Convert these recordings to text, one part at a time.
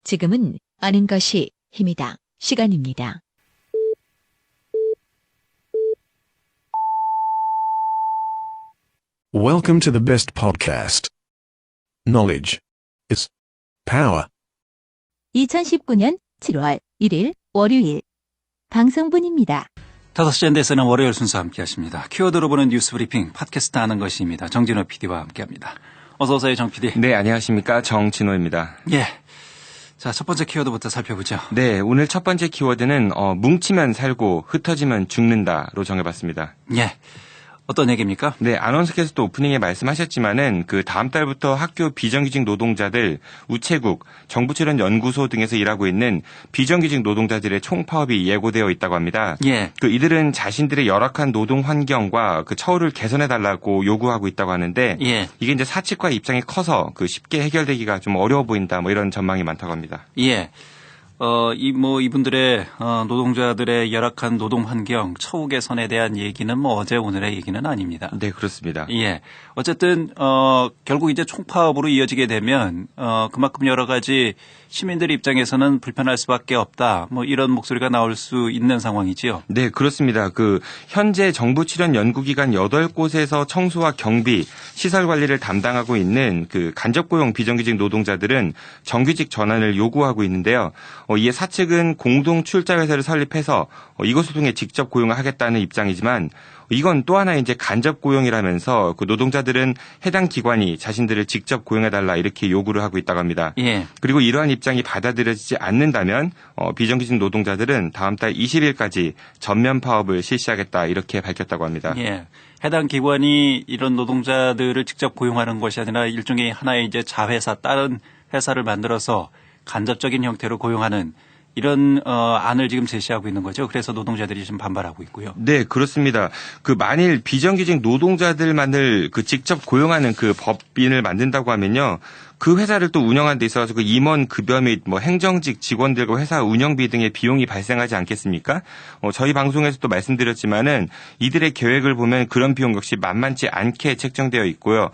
지금은 아는 것이 힘이다. 시간입니다. Welcome to the best podcast. Knowledge is power. 2019년 7월 1일 월요일 방송분입니다. 5시 엔데스는 월요일 순서 함께 하십니다. 키워드로 보는 뉴스 브리핑 팟캐스트 하는 것입니다. 정진호 PD와 함께 합니다. 어서 오세요, 정 PD. 네, 안녕하십니까. 정진호입니다. 예. 자, 첫 번째 키워드부터 살펴보죠. 네, 오늘 첫 번째 키워드는 뭉치면 살고 흩어지면 죽는다로 정해봤습니다. 예. 어떤 얘기입니까? 네, 아나운서께서 또 오프닝에 말씀하셨지만은 그 다음 달부터 학교 비정규직 노동자들, 우체국, 정부 출연 연구소 등에서 일하고 있는 비정규직 노동자들의 총파업이 예고되어 있다고 합니다. 예. 이들은 자신들의 열악한 노동 환경과 그 처우를 개선해 달라고 요구하고 있다고 하는데 예. 이게 이제 사측과의 입장이 커서 쉽게 해결되기가 좀 어려워 보인다. 이런 전망이 많다고 합니다. 예. 이분들의, 노동자들의 열악한 노동 환경, 처우 개선에 대한 얘기는 어제 오늘의 얘기는 아닙니다. 네, 그렇습니다. 예. 어쨌든, 결국 이제 총파업으로 이어지게 되면, 그만큼 여러 가지 시민들 입장에서는 불편할 수밖에 없다. 이런 목소리가 나올 수 있는 상황이지요. 네, 그렇습니다. 현재 정부 출연 연구기관 8곳에서 청소와 경비, 시설 관리를 담당하고 있는 간접 고용 비정규직 노동자들은 정규직 전환을 요구하고 있는데요. 이에 사측은 공동 출자 회사를 설립해서 이것을 통해 직접 고용을 하겠다는 입장이지만 이건 또 하나 이제 간접 고용이라면서 노동자들은 해당 기관이 자신들을 직접 고용해달라 이렇게 요구를 하고 있다고 합니다. 예. 그리고 이러한 입장이 받아들여지지 않는다면 비정규직 노동자들은 다음 달 20일까지 전면 파업을 실시하겠다 이렇게 밝혔다고 합니다. 예. 해당 기관이 이런 노동자들을 직접 고용하는 것이 아니라 일종의 하나의 이제 자회사, 다른 회사를 만들어서 간접적인 형태로 고용하는 이런 안을 지금 제시하고 있는 거죠. 그래서 노동자들이 지금 반발하고 있고요. 네, 그렇습니다. 만일 비정규직 노동자들만을 직접 고용하는 법인을 만든다고 하면요. 그 회사를 또 운영하는 데 있어서 임원 급여 및 행정직 직원들과 회사 운영비 등의 비용이 발생하지 않겠습니까? 저희 방송에서도 말씀드렸지만은 이들의 계획을 보면 그런 비용 역시 만만치 않게 책정되어 있고요.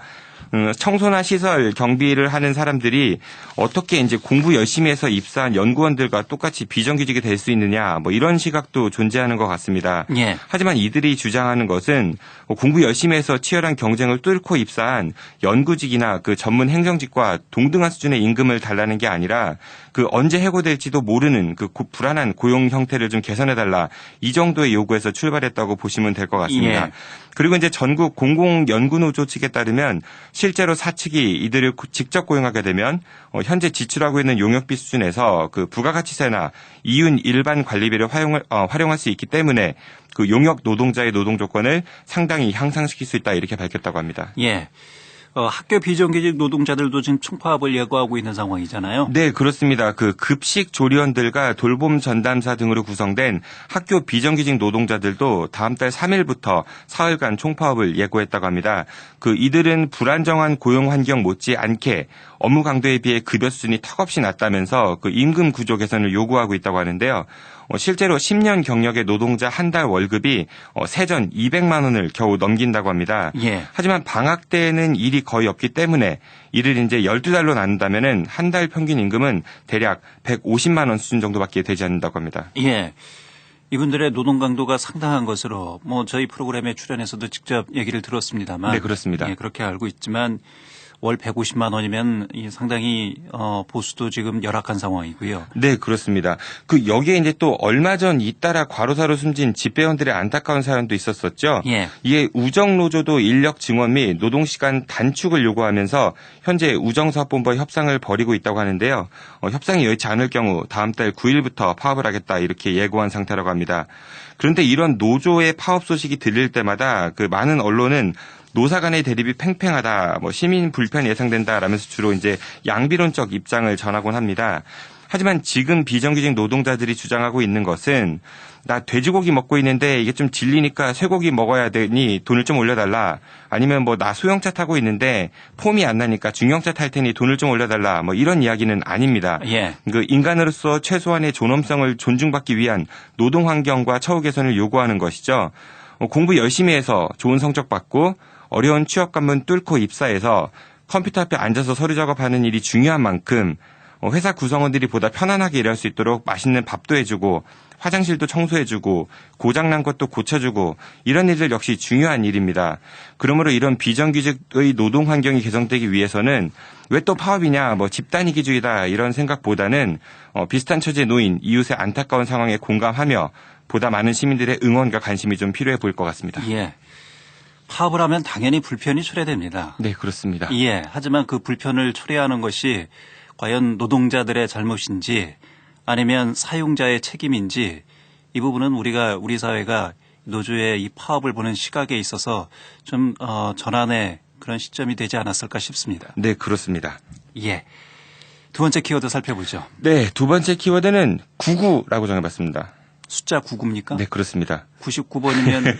청소나 시설 경비를 하는 사람들이 어떻게 이제 공부 열심히 해서 입사한 연구원들과 똑같이 비정규직이 될 수 있느냐 이런 시각도 존재하는 것 같습니다. 예. 하지만 이들이 주장하는 것은 공부 열심히 해서 치열한 경쟁을 뚫고 입사한 연구직이나 전문 행정직과 동등한 수준의 임금을 달라는 게 아니라 언제 해고될지도 모르는 불안한 고용 형태를 좀 개선해달라 이 정도의 요구에서 출발했다고 보시면 될 것 같습니다. 예. 그리고 이제 전국 공공연구노조 측에 따르면 실제로 사측이 이들을 직접 고용하게 되면 현재 지출하고 있는 용역비 수준에서 부가가치세나 이윤 일반 관리비를 활용할 수 있기 때문에 용역 노동자의 노동 조건을 상당히 향상시킬 수 있다 이렇게 밝혔다고 합니다. 예. 학교 비정규직 노동자들도 지금 총파업을 예고하고 있는 상황이잖아요. 네, 그렇습니다. 급식 조리원들과 돌봄 전담사 등으로 구성된 학교 비정규직 노동자들도 다음 달 3일부터 사흘간 총파업을 예고했다고 합니다. 이들은 불안정한 고용 환경 못지않게 업무 강도에 비해 급여 수준이 턱없이 낮다면서 임금 구조 개선을 요구하고 있다고 하는데요. 실제로 10년 경력의 노동자 한 달 월급이 세전 200만 원을 겨우 넘긴다고 합니다. 예. 하지만 방학 때에는 일이 거의 없기 때문에 이를 이제 12달로 나눈다면은 한 달 평균 임금은 대략 150만 원 수준 정도밖에 되지 않는다고 합니다. 예. 이분들의 노동 강도가 상당한 것으로 저희 프로그램에 출연해서도 직접 얘기를 들었습니다만. 네, 그렇습니다. 예, 그렇게 알고 있지만 월 150만 원이면 상당히 보수도 지금 열악한 상황이고요. 네, 그렇습니다. 여기에 이제 또 얼마 전 잇따라 과로사로 숨진 집배원들의 안타까운 사연도 있었었죠. 예. 이에 우정노조도 인력 증원 및 노동시간 단축을 요구하면서 현재 우정사업본부와 협상을 벌이고 있다고 하는데요. 협상이 여의치 않을 경우 다음 달 9일부터 파업을 하겠다 이렇게 예고한 상태라고 합니다. 그런데 이런 노조의 파업 소식이 들릴 때마다 많은 언론은 노사 간의 대립이 팽팽하다, 시민 불편 예상된다라면서 주로 이제 양비론적 입장을 전하곤 합니다. 하지만 지금 비정규직 노동자들이 주장하고 있는 것은 나 돼지고기 먹고 있는데 이게 좀 질리니까 쇠고기 먹어야 되니 돈을 좀 올려달라. 아니면 나 소형차 타고 있는데 폼이 안 나니까 중형차 탈 테니 돈을 좀 올려달라. 이런 이야기는 아닙니다. 예. 인간으로서 최소한의 존엄성을 존중받기 위한 노동 환경과 처우 개선을 요구하는 것이죠. 공부 열심히 해서 좋은 성적 받고 어려운 취업 관문 뚫고 입사해서 컴퓨터 앞에 앉아서 서류 작업하는 일이 중요한 만큼 회사 구성원들이 보다 편안하게 일할 수 있도록 맛있는 밥도 해주고 화장실도 청소해주고 고장난 것도 고쳐주고 이런 일들 역시 중요한 일입니다. 그러므로 이런 비정규직의 노동 환경이 개선되기 위해서는 왜 또 파업이냐, 집단이기주의다 이런 생각보다는 비슷한 처지의 노인, 이웃의 안타까운 상황에 공감하며 보다 많은 시민들의 응원과 관심이 좀 필요해 보일 것 같습니다. 예. 파업을 하면 당연히 불편이 초래됩니다. 네, 그렇습니다. 예. 하지만 그 불편을 초래하는 것이 과연 노동자들의 잘못인지 아니면 사용자의 책임인지 이 부분은 우리 사회가 노조의 이 파업을 보는 시각에 있어서 좀 전환의 그런 시점이 되지 않았을까 싶습니다. 네, 그렇습니다. 예. 두 번째 키워드 살펴보죠. 네, 두 번째 키워드는 99라고 정해봤습니다. 숫자 99입니까? 네, 그렇습니다. 99번이면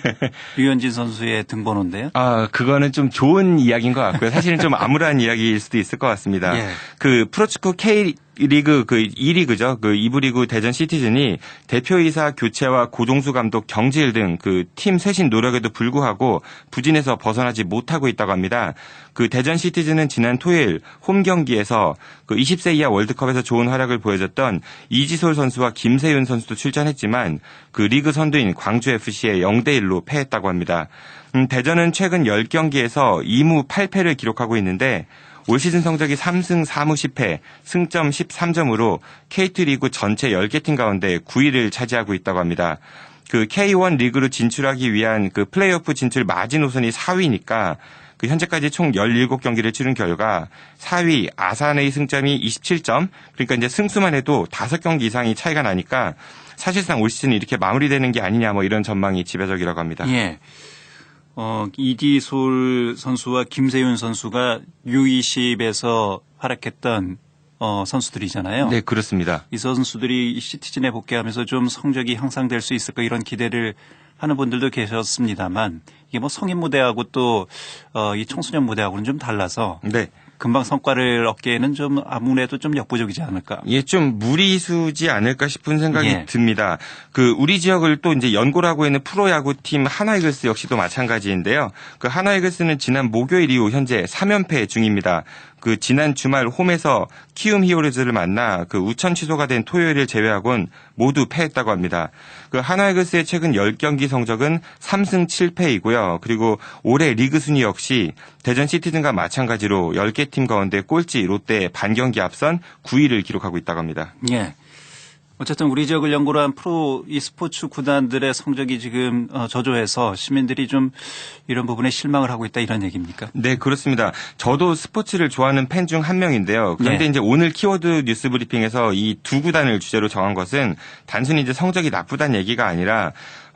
류현진 선수의 등번호인데요. 그거는 좀 좋은 이야기인 것 같고요. 사실은 좀 암울한 이야기일 수도 있을 것 같습니다. 예. 그 프로축구 K리그 2리그죠. 그 2부 리그 대전 시티즌이 대표이사 교체와 고종수 감독 경질 등 그 팀 쇄신 노력에도 불구하고 부진에서 벗어나지 못하고 있다고 합니다. 그 대전 시티즌은 지난 토요일 홈 경기에서 그 20세 이하 월드컵에서 좋은 활약을 보여줬던 이지솔 선수와 김세윤 선수도 출전했지만 그 리그 선두인 광주 FC에 0대1로 패했다고 합니다. 대전은 최근 10경기에서 2무 8패를 기록하고 있는데 올 시즌 성적이 3승 4무 10패, 승점 13점으로 K2 리그 전체 10개 팀 가운데 9위를 차지하고 있다고 합니다. 그 K1 리그로 진출하기 위한 그 플레이오프 진출 마지노선이 4위니까 그 현재까지 총 17경기를 치른 결과 4위 아산의 승점이 27점, 그러니까 이제 승수만 해도 5경기 이상이 차이가 나니까 사실상 올 시즌이 이렇게 마무리되는 게 아니냐 이런 전망이 지배적이라고 합니다. 예. 이지솔 선수와 김세윤 선수가 U20에서 활약했던 선수들이잖아요. 네, 그렇습니다. 이 선수들이 시티즌에 복귀하면서 좀 성적이 향상될 수 있을까 이런 기대를 하는 분들도 계셨습니다만 이게 성인 무대하고 또 이 청소년 무대하고는 좀 달라서 네. 금방 성과를 얻기에는 좀 아무래도 좀 역부족이지 않을까. 예, 좀 무리수지 않을까 싶은 생각이 예. 듭니다. 그 우리 지역을 또 이제 연고라고 있는 프로야구팀 하나이글스 역시도 마찬가지인데요. 그 하나이글스는 지난 목요일 이후 현재 3연패 중입니다. 그 지난 주말 홈에서 키움 히어로즈를 만나 그 우천 취소가 된 토요일을 제외하고는 모두 패했다고 합니다. 그 하나이글스의 최근 10경기 성적은 3승 7패이고요. 그리고 올해 리그 순위 역시 대전 시티즌과 마찬가지로 10개 팀 가운데 꼴찌 롯데에 반경기 앞선 9위를 기록하고 있다고 합니다. 예. 어쨌든 우리 지역을 연고로 한 프로 e스포츠 구단들의 성적이 지금 저조해서 시민들이 좀 이런 부분에 실망을 하고 있다 이런 얘기입니까? 네, 그렇습니다. 저도 스포츠를 좋아하는 팬 중 한 명인데요. 그런데 네. 이제 오늘 키워드 뉴스 브리핑에서 이 두 구단을 주제로 정한 것은 단순히 이제 성적이 나쁘다는 얘기가 아니라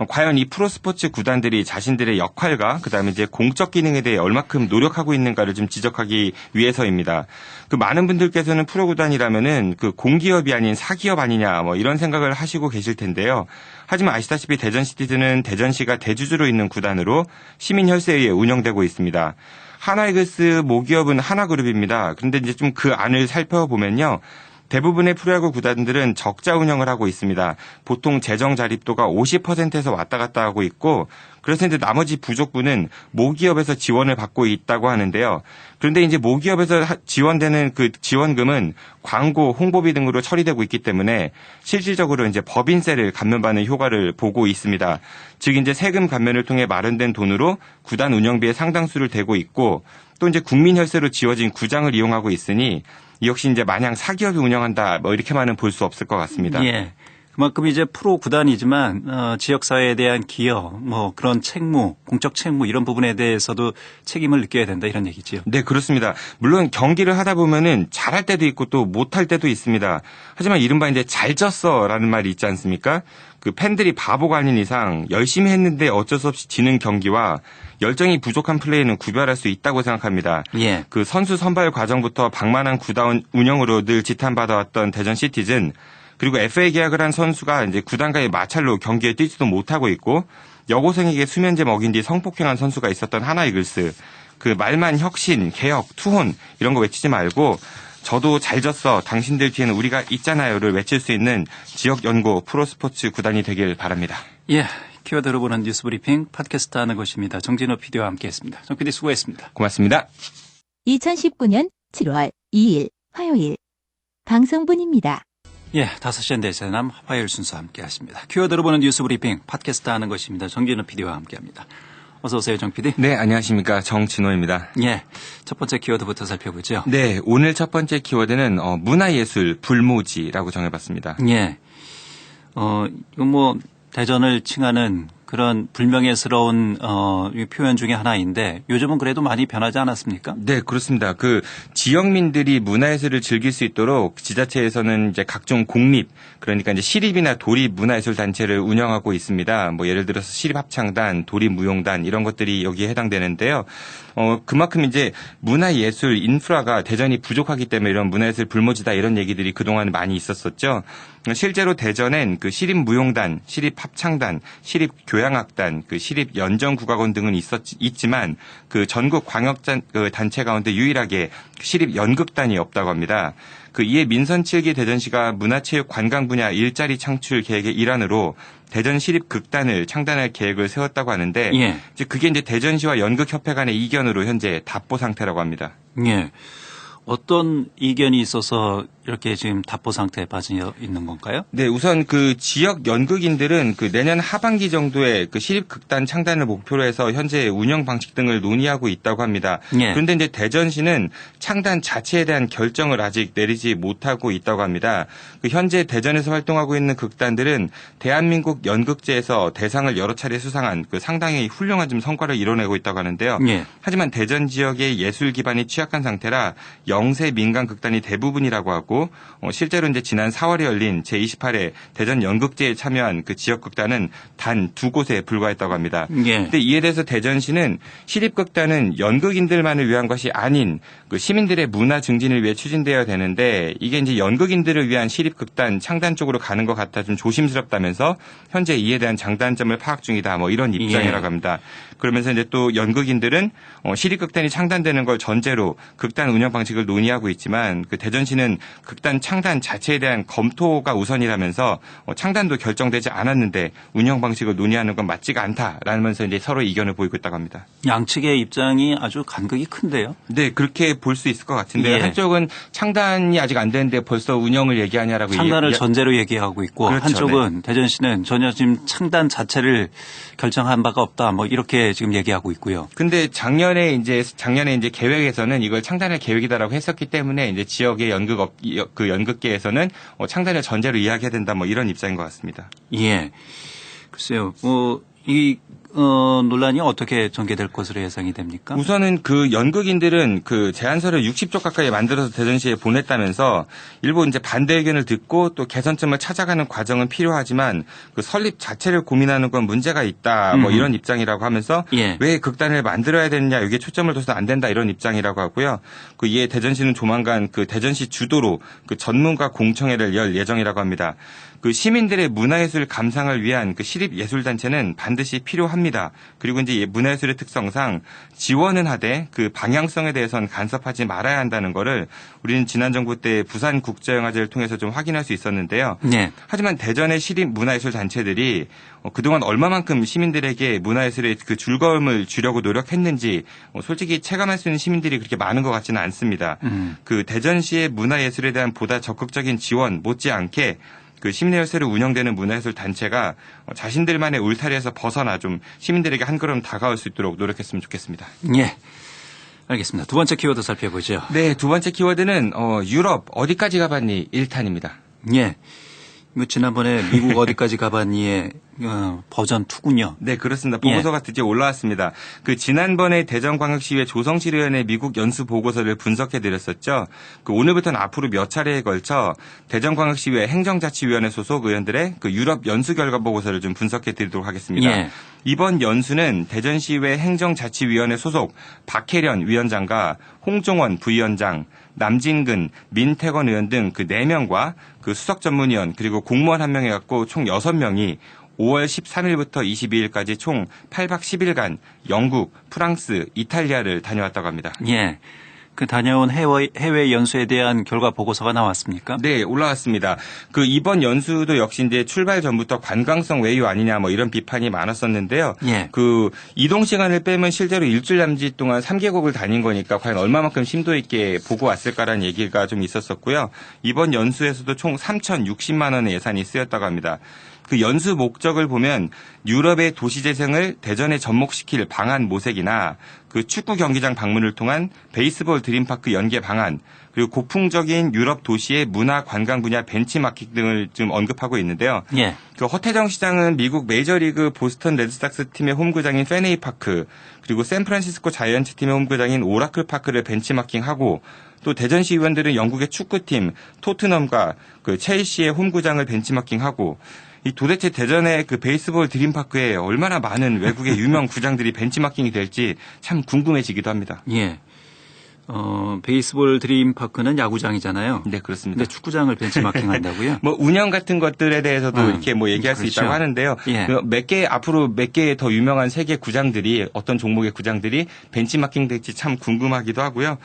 과연 이 프로스포츠 구단들이 자신들의 역할과 그다음에 이제 공적 기능에 대해 얼마큼 노력하고 있는가를 좀 지적하기 위해서입니다. 그 많은 분들께서는 프로구단이라면은 그 공기업이 아닌 사기업 아니냐 이런 생각을 하시고 계실 텐데요. 하지만 아시다시피 대전 시티즌은 대전시가 대주주로 있는 구단으로 시민 혈세에 의해 운영되고 있습니다. 하나이글스 모기업은 하나그룹입니다. 그런데 이제 좀 그 안을 살펴보면요. 대부분의 프로야구 구단들은 적자 운영을 하고 있습니다. 보통 재정 자립도가 50%에서 왔다 갔다 하고 있고 그래서 이제 나머지 부족분은 모기업에서 지원을 받고 있다고 하는데요. 그런데 이제 모기업에서 지원되는 그 지원금은 광고, 홍보비 등으로 처리되고 있기 때문에 실질적으로 이제 법인세를 감면받는 효과를 보고 있습니다. 즉 이제 세금 감면을 통해 마련된 돈으로 구단 운영비의 상당수를 대고 있고 또 이제 국민 혈세로 지어진 구장을 이용하고 있으니 이 역시 이제 마냥 사기업이 운영한다 이렇게만은 볼 수 없을 것 같습니다. 예. 그만큼 이제 프로 구단이지만 지역사회에 대한 기여, 그런 책무, 공적 책무 이런 부분에 대해서도 책임을 느껴야 된다 이런 얘기죠. 네, 그렇습니다. 물론 경기를 하다 보면은 잘할 때도 있고 또 못할 때도 있습니다. 하지만 이른바 이제 잘 졌어라는 말이 있지 않습니까? 그 팬들이 바보가 아닌 이상 열심히 했는데 어쩔 수 없이 지는 경기와 열정이 부족한 플레이는 구별할 수 있다고 생각합니다. 예. 그 선수 선발 과정부터 방만한 구단 운영으로 늘 지탄받아왔던 대전 시티즌 그리고 FA 계약을 한 선수가 이제 구단과의 마찰로 경기에 뛰지도 못하고 있고 여고생에게 수면제 먹인 뒤 성폭행한 선수가 있었던 하나이글스 그 말만 혁신, 개혁, 투혼 이런 거 외치지 말고 저도 잘 졌어 당신들 뒤에는 우리가 있잖아요를 외칠 수 있는 지역 연고 프로스포츠 구단이 되길 바랍니다. 예. 키워드로 보는 뉴스 브리핑 팟캐스트 하는 것입니다. 정진호 PD와 함께했습니다. 정 PD 수고했습니다. 고맙습니다. 2019년 7월 2일 화요일 방송분입니다. 예, 5시엔 대세남 화요일 순서 함께 하십니다. 키워드로 보는 뉴스 브리핑 팟캐스트 하는 것입니다. 정진우 PD와 함께 합니다. 어서 오세요, 정 PD. 네, 안녕하십니까. 정진호입니다. 예, 첫 번째 키워드부터 살펴보죠. 네, 오늘 첫 번째 키워드는 문화예술 불모지라고 정해봤습니다. 예, 이건 뭐 대전을 칭하는 그런 불명예스러운 표현 중에 하나인데 요즘은 그래도 많이 변하지 않았습니까? 네, 그렇습니다. 그 지역민들이 문화예술을 즐길 수 있도록 지자체에서는 이제 각종 공립, 그러니까 이제 시립이나 도립 문화예술 단체를 운영하고 있습니다. 뭐 예를 들어서 시립합창단, 도립무용단 이런 것들이 여기에 해당되는데요. 그만큼 이제 문화예술 인프라가 대전이 부족하기 때문에 이런 문화예술 불모지다 이런 얘기들이 그동안 많이 있었었죠. 실제로 대전엔 그 시립무용단, 시립합창단, 시립교향악단, 그 시립연정국악원 등은 있지만 그 전국 광역단체 가운데 유일하게 시립연극단이 없다고 합니다. 그 이에 민선 7기 대전시가 문화체육관광 분야 일자리 창출 계획의 일환으로 대전 시립극단을 창단할 계획을 세웠다고 하는데 예. 이제 그게 이제 대전시와 연극협회 간의 이견으로 현재 답보 상태라고 합니다. 예. 어떤 이견이 있어서 이렇게 지금 답보 상태에 빠져 있는 건가요? 네, 우선 그 지역 연극인들은 그 내년 하반기 정도에 그 시립극단 창단을 목표로 해서 현재 운영 방식 등을 논의하고 있다고 합니다. 예. 그런데 이제 대전시는 창단 자체에 대한 결정을 아직 내리지 못하고 있다고 합니다. 그 현재 대전에서 활동하고 있는 극단들은 대한민국 연극제에서 대상을 여러 차례 수상한 그 상당히 훌륭한 좀 성과를 이뤄내고 있다고 하는데요. 예. 하지만 대전 지역의 예술 기반이 취약한 상태라 영세 민간 극단이 대부분이라고 하고 실제로 이제 지난 4월에 열린 제28회 대전 연극제에 참여한 그 지역 극단은 단 2곳에 불과했다고 합니다. 예. 근데 이에 대해서 대전시는 시립극단은 연극인들만을 위한 것이 아닌 그 시민들의 문화 증진을 위해 추진되어야 되는데 이게 이제 연극인들을 위한 시립극단 창단 쪽으로 가는 것 같아 좀 조심스럽다면서 현재 이에 대한 장단점을 파악 중이다. 뭐 이런 입장이라고 합니다. 그러면서 이제 또 연극인들은 시립극단이 창단되는 걸 전제로 극단 운영 방식을 논의하고 있지만 그 대전시는 극단 창단 자체에 대한 검토가 우선이라면서 창단도 결정되지 않았는데 운영 방식을 논의하는 건 맞지가 않다라면서 이제 서로 이견을 보이고 있다고 합니다. 양측의 입장이 아주 간극이 큰데요. 네, 그렇게 볼 수 있을 것 같은데요. 예. 한쪽은 창단이 아직 안 되는데 벌써 운영을 얘기하냐라고 창단을 전제로 얘기하고 있고 그렇죠, 한쪽은 대전시는 전혀 지금 창단 자체를 결정한 바가 없다. 뭐 이렇게 지금 얘기하고 있고요. 근데 작년에 이제 계획에서는 이걸 창단할 계획이다라고 했었기 때문에 이제 지역의 연극계에서는 창단을 전제로 이야기해야 된다 뭐 이런 입장인 것 같습니다. 예. 글쎄요. 이 논란이 어떻게 전개될 것으로 예상이 됩니까? 우선은 그 연극인들은 그 제안서를 60쪽 가까이 만들어서 대전시에 보냈다면서 일부 이제 반대 의견을 듣고 또 개선점을 찾아가는 과정은 필요하지만 그 설립 자체를 고민하는 건 문제가 있다. 뭐 이런 입장이라고 하면서 예. 왜 극단을 만들어야 되느냐 여기에 초점을 둬서 안 된다 이런 입장이라고 하고요. 그 이에 대전시는 조만간 그 대전시 주도로 그 전문가 공청회를 열 예정이라고 합니다. 그 시민들의 문화예술 감상을 위한 그 시립예술단체는 반드시 필요합니다. 그리고 이제 문화예술의 특성상 지원은 하되 그 방향성에 대해서는 간섭하지 말아야 한다는 거를 우리는 지난 정부 때 부산국제영화제를 통해서 좀 확인할 수 있었는데요. 네. 하지만 대전의 시립 문화예술 단체들이 그동안 얼마만큼 시민들에게 문화예술의 그 즐거움을 주려고 노력했는지 솔직히 체감할 수 있는 시민들이 그렇게 많은 것 같지는 않습니다. 그 대전시의 문화예술에 대한 보다 적극적인 지원 못지않게 그 시민예술을 운영되는 문화예술 단체가 자신들만의 울타리에서 벗어나 좀 시민들에게 한 걸음 다가올 수 있도록 노력했으면 좋겠습니다. 예. 알겠습니다. 두 번째 키워드 살펴보죠. 네, 두 번째 키워드는 유럽 어디까지 가봤니 1탄입니다. 예. 지난번에 미국 어디까지 가봤니의 버전 2군요. 네, 그렇습니다. 보고서가 드디어 올라왔습니다. 그 지난번에 대전광역시의회 조성실의원의 미국 연수 보고서를 분석해 드렸었죠. 그 오늘부터는 앞으로 몇 차례에 걸쳐 대전광역시의회 행정자치위원회 소속 의원들의 그 유럽 연수 결과 보고서를 좀 분석해 드리도록 하겠습니다. 예. 이번 연수는 대전시의회 행정자치위원회 소속 박혜련 위원장과 홍종원 부위원장, 남진근, 민태건 의원 등 그 4명과 그 수석 전문위원 그리고 공무원 1명 해갖고 총 6명이 5월 13일부터 22일까지 총 8박 10일간 영국, 프랑스, 이탈리아를 다녀왔다고 합니다. 예. 그 다녀온 해외 연수에 대한 결과 보고서가 나왔습니까? 네, 올라왔습니다. 그 이번 연수도 역시 이제 출발 전부터 관광성 외유 아니냐 뭐 이런 비판이 많았었는데요. 예. 그 이동 시간을 빼면 실제로 일주일 남짓 동안 3개국을 다닌 거니까 과연 얼마만큼 심도 있게 보고 왔을까라는 얘기가 좀 있었었고요. 이번 연수에서도 총 3,060만 원의 예산이 쓰였다고 합니다. 그 연수 목적을 보면 유럽의 도시 재생을 대전에 접목시킬 방안 모색이나 그 축구 경기장 방문을 통한 베이스볼 드림파크 연계 방안, 그리고 고풍적인 유럽 도시의 문화 관광 분야 벤치마킹 등을 좀 언급하고 있는데요. 예. 그 허태정 시장은 미국 메이저리그 보스턴 레드삭스 팀의 홈구장인 페네이 파크, 그리고 샌프란시스코 자이언츠 팀의 홈구장인 오라클 파크를 벤치마킹하고, 또 대전시 의원들은 영국의 축구팀 토트넘과 그 첼시의 홈구장을 벤치마킹하고, 이 도대체 대전의 그 베이스볼 드림파크에 얼마나 많은 외국의 유명 구장들이 벤치마킹이 될지 참 궁금해지기도 합니다. 예. 베이스볼 드림파크는 야구장이잖아요. 네, 그렇습니다. 근데 축구장을 벤치마킹 한다고요? 뭐 운영 같은 것들에 대해서도 이렇게 뭐 얘기할 그렇죠. 수 있다고 하는데요. 예. 앞으로 몇 개 더 유명한 세계 구장들이 어떤 종목의 구장들이 벤치마킹 될지 참 궁금하기도 하고요.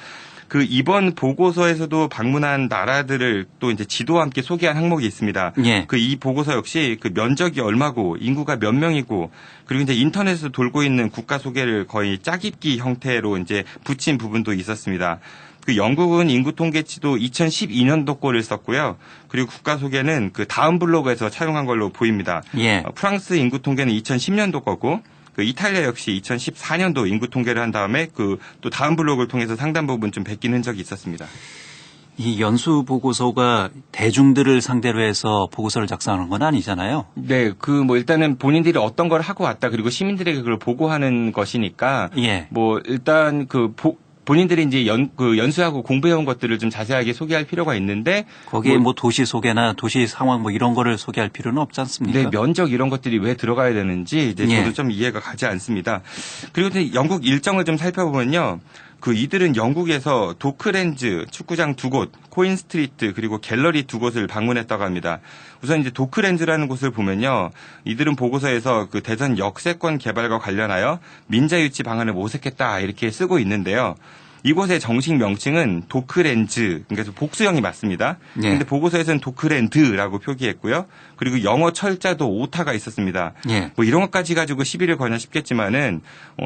그 이번 보고서에서도 방문한 나라들을 또 이제 지도와 함께 소개한 항목이 있습니다. 예. 그 이 보고서 역시 그 면적이 얼마고 인구가 몇 명이고 그리고 이제 인터넷에서 돌고 있는 국가 소개를 거의 짜깁기 형태로 이제 붙인 부분도 있었습니다. 그 영국은 인구 통계치도 2012년도 거를 썼고요. 그리고 국가 소개는 그 다음 블로그에서 차용한 걸로 보입니다. 예. 프랑스 인구 통계는 2010년도 거고 그 이탈리아 역시 2014년도 인구 통계를 한 다음에 그 또 다음 블록을 통해서 상당 부분 좀 베낀 흔적이 있었습니다. 이 연수 보고서가 대중들을 상대로 해서 보고서를 작성하는 건 아니잖아요. 네, 그 뭐 일단은 본인들이 어떤 걸 하고 왔다 그리고 시민들에게 그걸 보고하는 것이니까 예. 뭐 일단 본인들이 이제 연수하고 공부해온 것들을 좀 자세하게 소개할 필요가 있는데 거기에 뭐 도시 소개나 도시 상황 뭐 이런 거를 소개할 필요는 없지 않습니까? 네, 면적 이런 것들이 왜 들어가야 되는지 이제 저도 예. 좀 이해가 가지 않습니다. 그리고 이제 영국 일정을 좀 살펴보면요. 그 이들은 영국에서 도크랜즈 축구장 2곳, 코인 스트리트 그리고 갤러리 2곳을 방문했다고 합니다. 우선 이제 도크랜즈라는 곳을 보면요. 이들은 보고서에서 그 대전 역세권 개발과 관련하여 민자 유치 방안을 모색했다 이렇게 쓰고 있는데요. 이곳의 정식 명칭은 도크랜즈, 그러니까 복수형이 맞습니다. 그런데 예. 보고서에서는 도크랜드라고 표기했고요. 그리고 영어 철자도 오타가 있었습니다. 예. 뭐 이런 것까지 가지고 시비를 거냐 싶겠지만은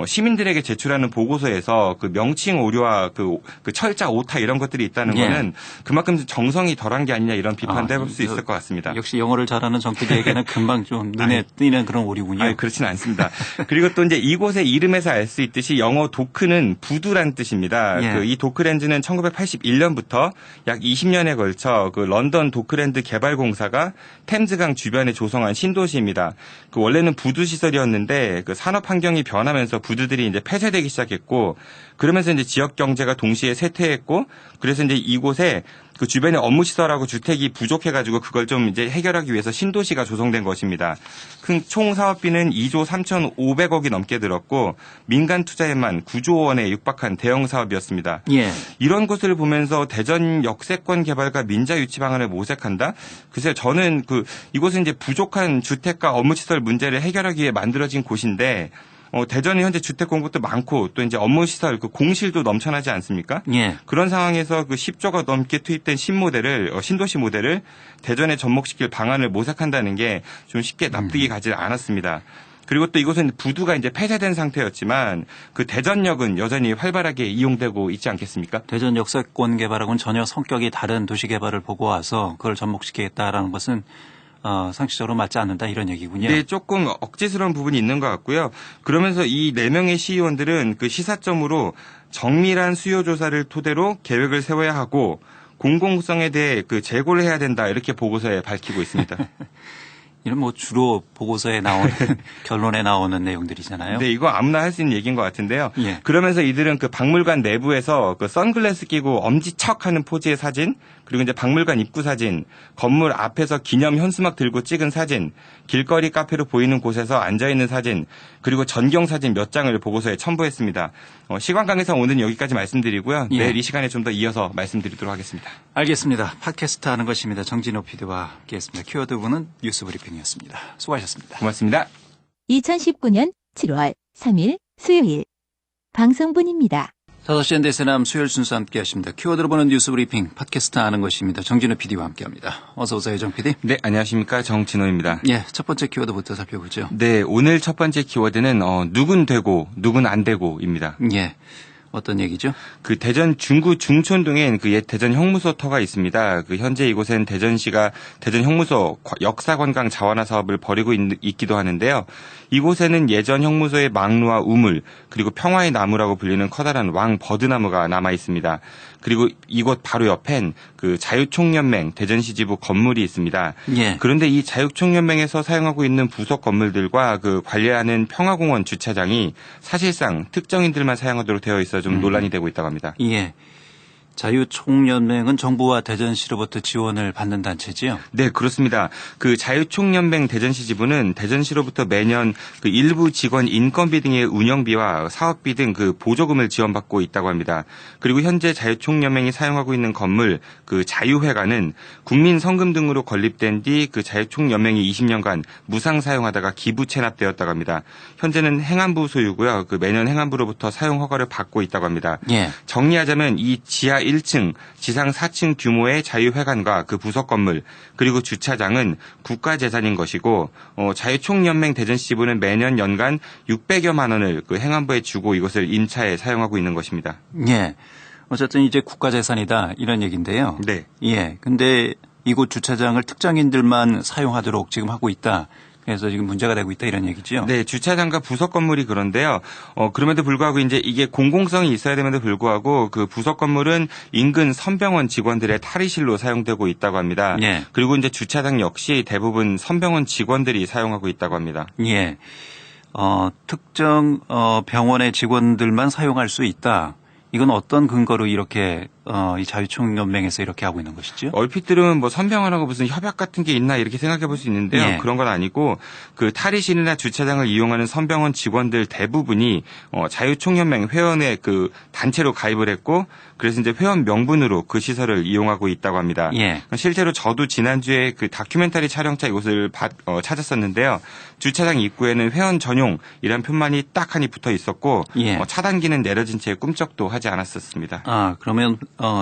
시민들에게 제출하는 보고서에서 그 명칭 오류와 그 철자 오타 이런 것들이 있다는 예. 거는 그만큼 정성이 덜한 게 아니냐 이런 비판도 해볼 수 있을 것 같습니다. 역시 영어를 잘하는 정 PD에게는 금방 좀 눈에 띄는 그런 오류군요. 아니, 그렇지는 않습니다. 그리고 또 이제 이곳의 이름에서 알 수 있듯이 영어 도크는 부두란 뜻입니다. 예. 이 도크랜즈는 1981년부터 약 20년에 걸쳐 그 런던 도크랜드 개발공사가 템즈강 주변에 조성한 신도시입니다. 그 원래는 부두 시설이었는데 그 산업 환경이 변하면서 부두들이 이제 폐쇄되기 시작했고 그러면서 이제 지역 경제가 동시에 쇠퇴했고 그래서 이제 이곳에 그 주변에 업무 시설하고 주택이 부족해가지고 그걸 좀 이제 해결하기 위해서 신도시가 조성된 것입니다. 총 사업비는 2조 3,500억이 넘게 들었고 민간 투자에만 9조 원에 육박한 대형 사업이었습니다. 예. 이런 것을 보면서 대전 역세권 개발과 민자 유치 방안을 모색한다. 글쎄요, 저는 이곳은 이제 부족한 주택과 업무 시설 문제를 해결하기 위해 만들어진 곳인데. 대전에 현재 주택 공급도 많고 또 이제 업무 시설 그 공실도 넘쳐나지 않습니까? 예. 그런 상황에서 그 10조가 넘게 투입된 신도시 모델을 대전에 접목시킬 방안을 모색한다는 게 좀 쉽게 납득이 가지 않았습니다. 그리고 또 이곳은 부두가 이제 폐쇄된 상태였지만 그 대전역은 여전히 활발하게 이용되고 있지 않겠습니까? 대전 역세권 개발하고는 전혀 성격이 다른 도시 개발을 보고 와서 그걸 접목시키겠다라는 것은 상식적으로 맞지 않는다 이런 얘기군요. 네, 조금 억지스러운 부분이 있는 것 같고요. 그러면서 이 4명의 시의원들은 그 시사점으로 정밀한 수요 조사를 토대로 계획을 세워야 하고 공공성에 대해 그 재고를 해야 된다 이렇게 보고서에 밝히고 있습니다. 이런 뭐 주로 보고서에 나오는 결론에 나오는 내용들이잖아요. 네, 이거 아무나 할 수 있는 얘기인 것 같은데요. 예. 그러면서 이들은 그 박물관 내부에서 그 선글라스 끼고 엄지척하는 포즈의 사진, 그리고 이제 박물관 입구 사진, 건물 앞에서 기념 현수막 들고 찍은 사진, 길거리 카페로 보이는 곳에서 앉아 있는 사진, 그리고 전경 사진 몇 장을 보고서에 첨부했습니다. 시간 관계상 오늘 여기까지 말씀드리고요. 예. 내일 이 시간에 좀 더 이어서 말씀드리도록 하겠습니다. 알겠습니다. 팟캐스트 하는 것입니다. 정진호 PD와 함께했습니다. 키워드 부는 뉴스 브리핑이었습니다. 수고하셨습니다. 고맙습니다. 2019년 7월 3일 수요일 방송분입니다. 5시 엔데스남 수요일 순서 함께 하십니다. 키워드로 보는 뉴스 브리핑 팟캐스트 아는 것입니다. 정진우 PD와 함께합니다. 어서 오세요, 정 PD. 네, 안녕하십니까. 정진호입니다. 예, 첫 번째 키워드부터 살펴보죠. 네, 오늘 첫 번째 키워드는 누군 되고 누군 안 되고입니다. 예. 어떤 얘기죠? 그 대전 중구 중촌동엔 그 옛 대전 형무소 터가 있습니다. 그 현재 이곳엔 대전시가 대전 형무소 역사관광 자원화 사업을 벌이고 있기도 하는데요. 이곳에는 예전 형무소의 망루와 우물 그리고 평화의 나무라고 불리는 커다란 왕 버드나무가 남아 있습니다. 그리고 이곳 바로 옆엔 그 자유총연맹 대전시 지부 건물이 있습니다. 예. 그런데 이 자유총연맹에서 사용하고 있는 부속 건물들과 그 관리하는 평화공원 주차장이 사실상 특정인들만 사용하도록 되어 있어 좀 논란이 되고 있다고 합니다. 예. 자유총연맹은 정부와 대전시로부터 지원을 받는 단체지요? 네, 그렇습니다. 그 자유총연맹 대전시 지부는 대전시로부터 매년 그 일부 직원 인건비 등의 운영비와 사업비 등 그 보조금을 지원받고 있다고 합니다. 그리고 현재 자유총연맹이 사용하고 있는 건물 그 자유회관은 국민 성금 등으로 건립된 뒤 그 자유총연맹이 20년간 무상 사용하다가 기부 체납되었다고 합니다. 현재는 행안부 소유고요. 그 매년 행안부로부터 사용 허가를 받고 있다고 합니다. 예. 정리하자면 이 지하 1층, 지상 4층 규모의 자유회관과 그 부속 건물 그리고 주차장은 국가재산인 것이고 자유총연맹 대전시 지부는 매년 연간 600여만 원을 그 행안부에 주고 이것을 임차에 사용하고 있는 것입니다. 예. 어쨌든 이제 국가재산이다 이런 얘기인데요. 네. 예. 근데 이곳 주차장을 특정인들만 사용하도록 지금 하고 있다. 그래서 지금 문제가 되고 있다 이런 얘기죠. 네, 주차장과 부속 건물이 그런데요. 그럼에도 불구하고 이제 이게 공공성이 있어야 됨에도 불구하고 그 부속 건물은 인근 선병원 직원들의 탈의실로 사용되고 있다고 합니다. 예. 그리고 이제 주차장 역시 대부분 선병원 직원들이 사용하고 있다고 합니다. 예. 특정 병원의 직원들만 사용할 수 있다. 이건 어떤 근거로 이렇게 이 자유총연맹에서 이렇게 하고 있는 것이죠? 얼핏 들으면 뭐 선병원하고 무슨 협약 같은 게 있나 이렇게 생각해 볼 수 있는데요. 예. 그런 건 아니고 그 탈의실이나 주차장을 이용하는 선병원 직원들 대부분이 자유총연맹 회원의 그 단체로 가입을 했고 그래서 이제 회원 명분으로 그 시설을 이용하고 있다고 합니다. 예. 실제로 저도 지난주에 그 다큐멘터리 촬영차 이곳을 찾았었는데요. 주차장 입구에는 회원 전용이라는 표만이 딱 하니 붙어 있었고 예. 차단기는 내려진 채 꿈쩍도 하지 않았었습니다. 아, 그러면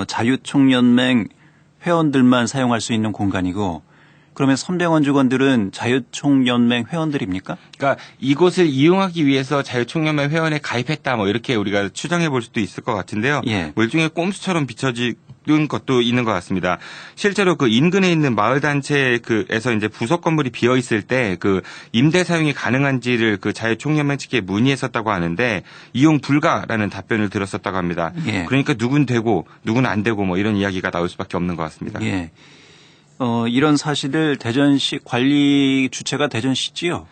자유총연맹 회원들만 사용할 수 있는 공간이고 그러면 선병원 직원들은 자유총연맹 회원들입니까? 그러니까 이곳을 이용하기 위해서 자유총연맹 회원에 가입했다 뭐 이렇게 우리가 추정해 볼 수도 있을 것 같은데요. 예. 뭐 일종의 꼼수처럼 비춰지는 것도 있는 것 같습니다. 실제로 그 인근에 있는 마을 단체에서 이제 부속 건물이 비어 있을 때 그 임대 사용이 가능한지를 그 자유총연맹 측에 문의했었다고 하는데 이용 불가라는 답변을 들었었다고 합니다. 예. 그러니까 누군 되고 누군 안 되고 뭐 이런 이야기가 나올 수밖에 없는 것 같습니다. 예. 이런 사실을 대전시 관리 주체가 대전시지요?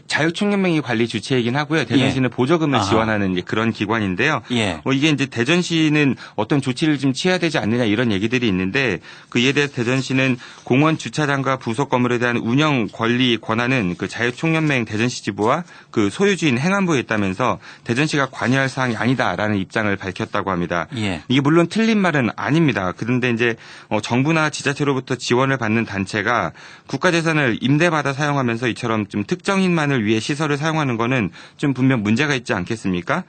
자유총연맹이 관리 주체이긴 하고요. 대전시는 보조금을 아하. 지원하는 이제 그런 기관인데요. 예. 이게 이제 대전시는 어떤 조치를 좀 취해야 되지 않느냐 이런 얘기들이 있는데 그 이에 대해서 대전시는 공원 주차장과 부속 건물에 대한 운영 관리 권한은 그 자유총연맹 대전시 지부와 그 소유주인 행안부에 있다면서 대전시가 관여할 사항이 아니다라는 입장을 밝혔다고 합니다. 예. 이게 물론 틀린 말은 아닙니다. 그런데 이제 정부나 지자체로부터 지원을 받는 단체가 국가재산을 임대받아 사용하면서 이처럼 좀 특정인만을 위해 시설을 사용하는 거는 좀 분명 문제가 있지 않겠습니까?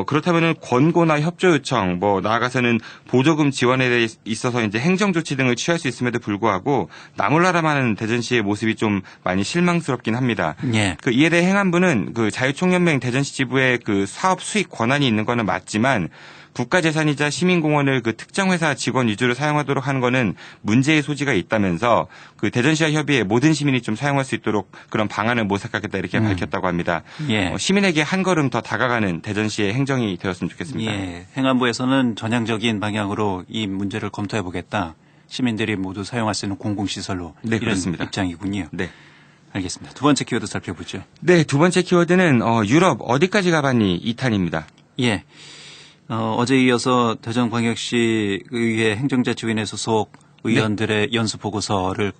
그렇다면은 권고나 협조 요청, 뭐 나아가서는 보조금 지원에 있어서 이제 행정 조치 등을 취할 수 있음에도 불구하고 나몰라라만 하는 대전시의 모습이 좀 많이 실망스럽긴 합니다. 예. 그 이에 대해 행안부는 그 자유총연맹 대전시 지부의 그 사업 수익 권한이 있는 거는 맞지만 국가재산이자 시민공원을 그 특정 회사 직원 위주로 사용하도록 하는 거는 문제의 소지가 있다면서 그 대전시와 협의해 모든 시민이 좀 사용할 수 있도록 그런 방안을 모색하겠다 이렇게 밝혔다고 합니다. 예. 시민에게 한 걸음 더 다가가는 대전시의 행정이 되었으면 좋겠습니다. 예. 행안부에서는 전향적인 방향으로 이 문제를 검토해 보겠다. 시민들이 모두 사용할 수 있는 공공시설로 네, 이런 그렇습니다. 입장이군요. 네. 알겠습니다. 두 번째 키워드 살펴보죠. 네, 두 번째 키워드는 유럽 어디까지 가봤니 2탄입니다. 예. 어제 이어서 대전광역시 의회 행정자치위원회 소속 의원들의 연수 보고서를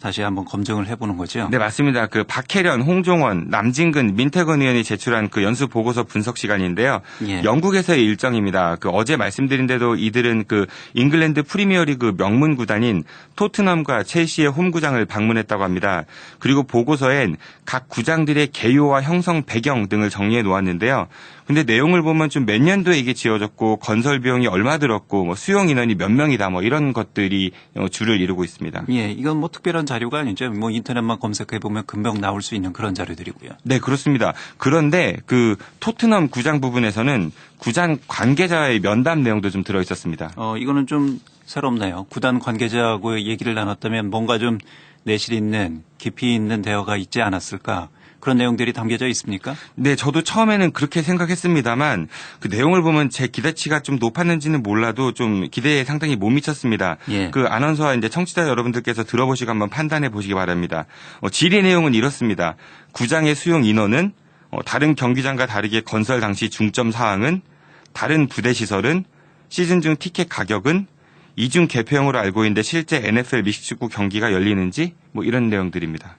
다시 한번 검증을 해보는 거죠. 네, 맞습니다. 그 박혜련, 홍종원, 남진근, 민태건 의원이 제출한 그 연수 보고서 분석 시간인데요. 예. 영국에서의 일정입니다. 그 어제 말씀드린 대로 이들은 그 잉글랜드 프리미어리그 명문 구단인 토트넘과 첼시의 홈구장을 방문했다고 합니다. 그리고 보고서엔 각 구장들의 개요와 형성 배경 등을 정리해 놓았는데요. 근데 내용을 보면 좀 몇 년도에 이게 지어졌고 건설 비용이 얼마 들었고 뭐 수용 인원이 몇 명이다 뭐 이런 것들이 주를 이루고 있습니다. 예, 이건 뭐 특별한 자료가 아니죠. 뭐 인터넷만 검색해 보면 금방 나올 수 있는 그런 자료들이고요. 네, 그렇습니다. 그런데 그 토트넘 구장 부분에서는 구장 관계자의 면담 내용도 좀 들어 있었습니다. 이거는 좀 새롭네요. 구단 관계자하고 얘기를 나눴다면 뭔가 좀 내실 있는 깊이 있는 대화가 있지 않았을까? 그런 내용들이 담겨져 있습니까? 네, 저도 처음에는 그렇게 생각했습니다만 그 내용을 보면 제 기대치가 좀 높았는지는 몰라도 좀 기대에 상당히 못 미쳤습니다. 예. 그 아나운서와 이제 청취자 여러분들께서 들어보시고 한번 판단해 보시기 바랍니다. 질의 내용은 이렇습니다. 구장의 수용 인원은 다른 경기장과 다르게 건설 당시 중점 사항은 다른 부대 시설은 시즌 중 티켓 가격은 이중 개폐형으로 알고 있는데 실제 NFL 믹스축구 경기가 열리는지 뭐 이런 내용들입니다.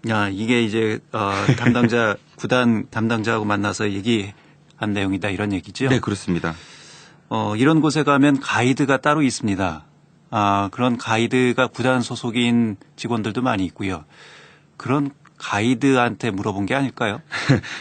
야, 이게 이제 담당자 구단 담당자하고 만나서 얘기한 내용이다 이런 얘기죠? 네, 그렇습니다. 이런 곳에 가면 가이드가 따로 있습니다. 그런 가이드가 구단 소속인 직원들도 많이 있고요. 그런 가이드한테 물어본 게 아닐까요?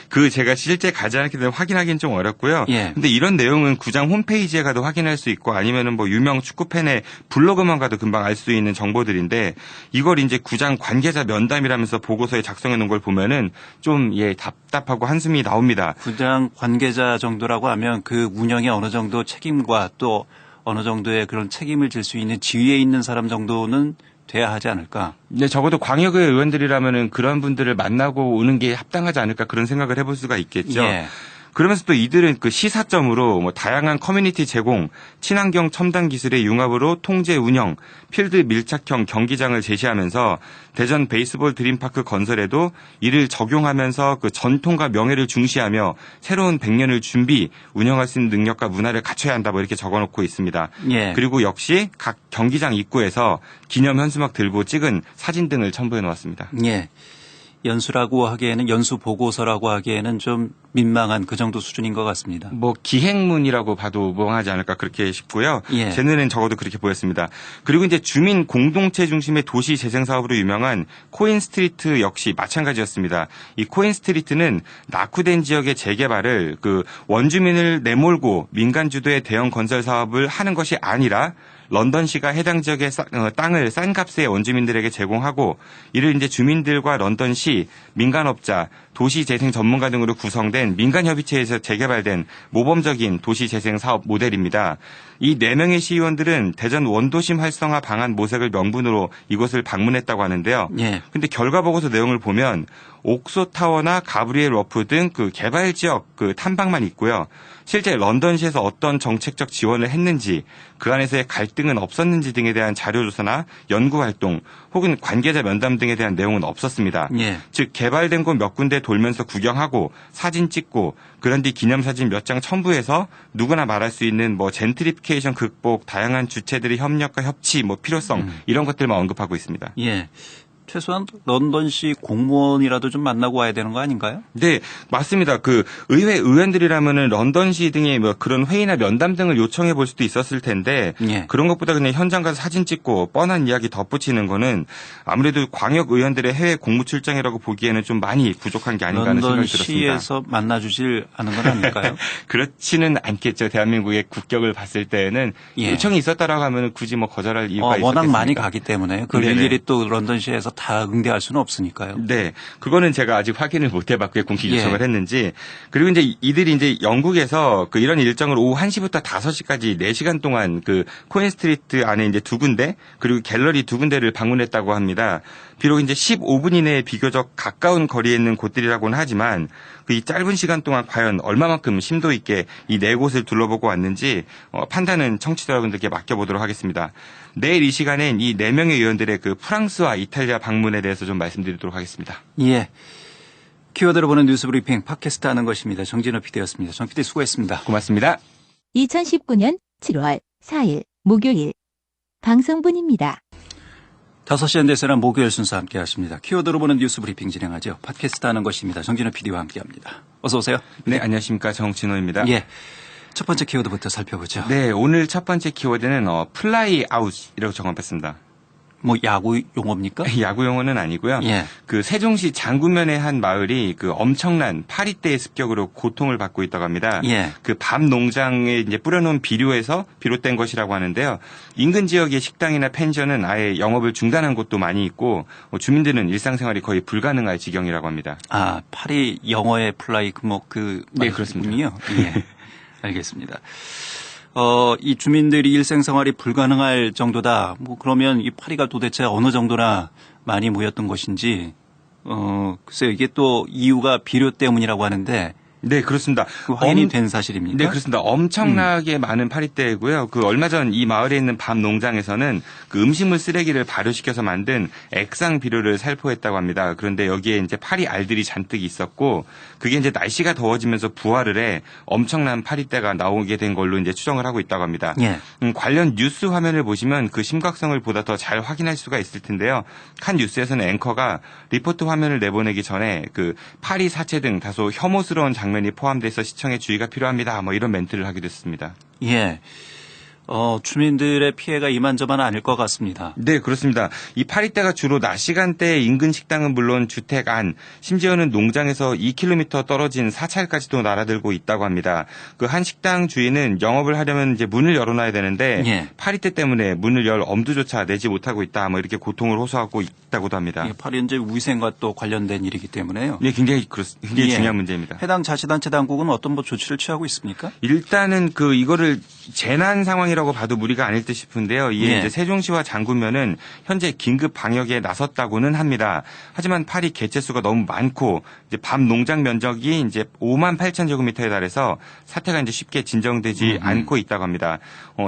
그 제가 실제 가지 않기 때문에 확인하기는 좀 어렵고요. 예. 근데 이런 내용은 구장 홈페이지에 가도 확인할 수 있고 아니면은 뭐 유명 축구팬의 블로그만 가도 금방 알 수 있는 정보들인데 이걸 이제 구장 관계자 면담이라면서 보고서에 작성해 놓은 걸 보면은 좀 답답하고 한숨이 나옵니다. 구장 관계자 정도라고 하면 그 운영에 어느 정도 책임과 또 어느 정도의 그런 책임을 질 수 있는 지위에 있는 사람 정도는 돼야 하지 않을까. 네, 적어도 광역의 의원들이라면은 그런 분들을 만나고 오는 게 합당하지 않을까 그런 생각을 해볼 수가 있겠죠. 예. 그러면서 또 이들은 그 시사점으로 뭐 다양한 커뮤니티 제공, 친환경 첨단 기술의 융합으로 통제 운영, 필드 밀착형 경기장을 제시하면서 대전 베이스볼 드림파크 건설에도 이를 적용하면서 그 전통과 명예를 중시하며 새로운 100년을 준비, 운영할 수 있는 능력과 문화를 갖춰야 한다 뭐 이렇게 적어놓고 있습니다. 예. 그리고 역시 각 경기장 입구에서 기념 현수막 들고 찍은 사진 등을 첨부해 놓았습니다. 예. 연수라고 하기에는 연수 보고서라고 하기에는 좀 민망한 그 정도 수준인 것 같습니다. 뭐 기행문이라고 봐도 무방하지 않을까 그렇게 싶고요. 예. 제 눈엔 적어도 그렇게 보였습니다. 그리고 이제 주민 공동체 중심의 도시 재생 사업으로 유명한 코인 스트리트 역시 마찬가지였습니다. 이 코인 스트리트는 낙후된 지역의 재개발을 그 원주민을 내몰고 민간 주도의 대형 건설 사업을 하는 것이 아니라 런던시가 해당 지역의 땅을 싼 값에 원주민들에게 제공하고 이를 이제 주민들과 런던시, 민간업자, 도시재생 전문가 등으로 구성된 민간협의체에서 재개발된 모범적인 도시재생 사업 모델입니다. 이 4명의 시의원들은 대전 원도심 활성화 방안 모색을 명분으로 이곳을 방문했다고 하는데요. 예. 근데 결과 보고서 내용을 보면 옥소타워나 가브리엘 워프 등 그 개발 지역 그 탐방만 있고요. 실제 런던시에서 어떤 정책적 지원을 했는지 그 안에서의 갈등은 없었는지 등에 대한 자료조사나 연구활동 혹은 관계자 면담 등에 대한 내용은 없었습니다. 예. 즉 개발된 곳 몇 군데 돌면서 구경하고 사진 찍고 그런 뒤 기념사진 몇 장 첨부해서 누구나 말할 수 있는 뭐 젠트리피케이션 극복, 다양한 주체들의 협력과 협치, 뭐 필요성 이런 것들만 언급하고 있습니다. 예. 최소한 런던시 공무원이라도 좀 만나고 와야 되는 거 아닌가요? 네, 맞습니다. 그 의회 의원들이라면은 런던시 등의 뭐 그런 회의나 면담 등을 요청해 볼 수도 있었을 텐데 예. 그런 것보다 그냥 현장 가서 사진 찍고 뻔한 이야기 덧붙이는 거는 아무래도 광역 의원들의 해외 공무 출장이라고 보기에는 좀 많이 부족한 게 아닌가 하는 생각이 들었습니다. 런던시에서 만나주질 않은 건 아닐까요? 그렇지는 않겠죠. 대한민국의 국격을 봤을 때는 예. 요청이 있었다라고 하면 굳이 뭐 거절할 이유가 있었겠습니까? 워낙 많이 가기 때문에 그걸 네네. 일일이 또 런던시에서 다 응대할 수는 없으니까요. 네, 그거는 제가 아직 확인을 못 해봤고요. 공식 예. 요청을 했는지. 그리고 이제 이들이 이제 영국에서 그 이런 일정을 오후 1시부터 5시까지 4시간 동안 그 코인 스트리트 안에 이제 2군데 그리고 갤러리 2군데를 방문했다고 합니다. 비록 이제 15분 이내에 비교적 가까운 거리에 있는 곳들이라고는 하지만 그 이 짧은 시간 동안 과연 얼마만큼 심도 있게 이 4곳을 둘러보고 왔는지 판단은 청취자 여러분들께 맡겨보도록 하겠습니다. 내일 이 시간엔 이 4명의 의원들의 그 프랑스와 이탈리아 방문에 대해서 좀 말씀드리도록 하겠습니다. 예. 키워드로 보는 뉴스 브리핑 팟캐스트 하는 것입니다. 정진호 PD였습니다. 정 PD 수고했습니다. 고맙습니다. 2019년 7월 4일 목요일 방송분입니다. 5시 현대사는 목요일 순서 함께 하십니다. 키워드로 보는 뉴스 브리핑 진행하죠. 팟캐스트 하는 것입니다. 정진호 PD와 함께 합니다. 어서 오세요. 네, 안녕하십니까. 정진호입니다. 예. 첫 번째 키워드부터 살펴보죠. 네, 오늘 첫 번째 키워드는 플라이 아웃이라고 적어봤습니다. 뭐 야구 용어입니까? 야구 용어는 아니고요. 예. 그 세종시 장구면의 한 마을이 그 엄청난 파리떼의 습격으로 고통을 받고 있다고 합니다. 예. 그 밤 농장에 이제 뿌려놓은 비료에서 비롯된 것이라고 하는데요. 인근 지역의 식당이나 펜션은 아예 영업을 중단한 곳도 많이 있고 주민들은 일상생활이 거의 불가능할 지경이라고 합니다. 아, 파리 영어의 플라이 네, 그렇습니다. 예. 알겠습니다. 이 주민들이 일생생활이 불가능할 정도다. 뭐 그러면 이 파리가 도대체 어느 정도나 많이 모였던 것인지, 글쎄요. 이게 또 이유가 비료 때문이라고 하는데, 네, 그렇습니다. 그 확인이 된 사실입니까? 네, 그렇습니다. 엄청나게 많은 파리떼고요. 그 얼마 전 이 마을에 있는 밤 농장에서는 그 음식물 쓰레기를 발효시켜서 만든 액상 비료를 살포했다고 합니다. 그런데 여기에 이제 파리 알들이 잔뜩 있었고, 그게 이제 날씨가 더워지면서 부화를 해 엄청난 파리떼가 나오게 된 걸로 이제 추정을 하고 있다고 합니다. 예. 관련 뉴스 화면을 보시면 그 심각성을 보다 더 잘 확인할 수가 있을 텐데요. 한 뉴스에서는 앵커가 리포트 화면을 내보내기 전에 그 파리 사체 등 다소 혐오스러운 장면이 포함돼서 시청에 주의가 필요합니다. 뭐 이런 멘트를 하기도 했습니다. 예. 주민들의 피해가 이만저만 아닐 것 같습니다. 네, 그렇습니다. 이 파리떼가 주로 낮 시간대에 인근 식당은 물론 주택 안, 심지어는 농장에서 2km 떨어진 사찰까지도 날아들고 있다고 합니다. 그 한 식당 주인은 영업을 하려면 이제 문을 열어놔야 되는데 예. 파리떼 때문에 문을 열 엄두조차 내지 못하고 있다. 뭐 이렇게 고통을 호소하고 있다고도 합니다. 예, 파리 이제 위생과 또 관련된 일이기 때문에요. 네, 굉장히 예. 중요한 문제입니다. 해당 자치단체 당국은 어떤 뭐 조치를 취하고 있습니까? 일단은 이거를 재난 상황이라고 봐도 무리가 아닐 듯 싶은데요. 이에 예. 이제 세종시와 장구면은 현재 긴급 방역에 나섰다고는 합니다. 하지만 파리 개체수가 너무 많고 이제 밤 농장 면적이 이제 5만 8천 제곱미터에 달해서 사태가 이제 쉽게 진정되지 않고 있다고 합니다.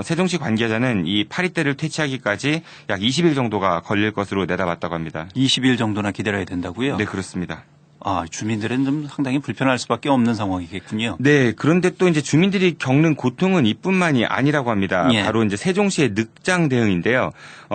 세종시 관계자는 이 파리떼를 퇴치하기까지 약 20일 정도가 걸릴 것으로 내다봤다고 합니다. 20일 정도나 기다려야 된다고요? 네, 그렇습니다. 아, 주민들은 좀 상당히 불편할 수밖에 없는 상황이겠군요. 네, 그런데 또 이제 주민들이 겪는 고통은 이뿐만이 아니라고 합니다. 예. 바로 이제 세종시의 늑장 대응인데요.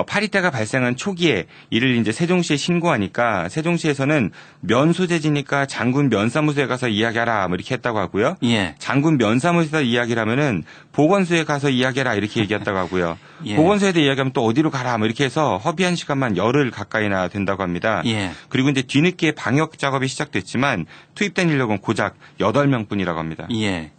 파리떼가 발생한 초기에 이를 이제 세종시에 신고하니까 세종시에서는 면 소재지니까 장군 면사무소에 가서 이야기하라 뭐 이렇게 했다고 하고요. 예. 장군 면사무소에서 이야기를 하면은 보건소에 가서 이야기하라 이렇게 얘기했다고 하고요. 예. 보건소에도 이야기하면 또 어디로 가라 뭐 이렇게 해서 허비한 시간만 열흘 가까이나 된다고 합니다. 예. 그리고 이제 뒤늦게 방역 작업이 시작됐지만 투입된 인력은 고작 8명뿐이라고 합니다. 예.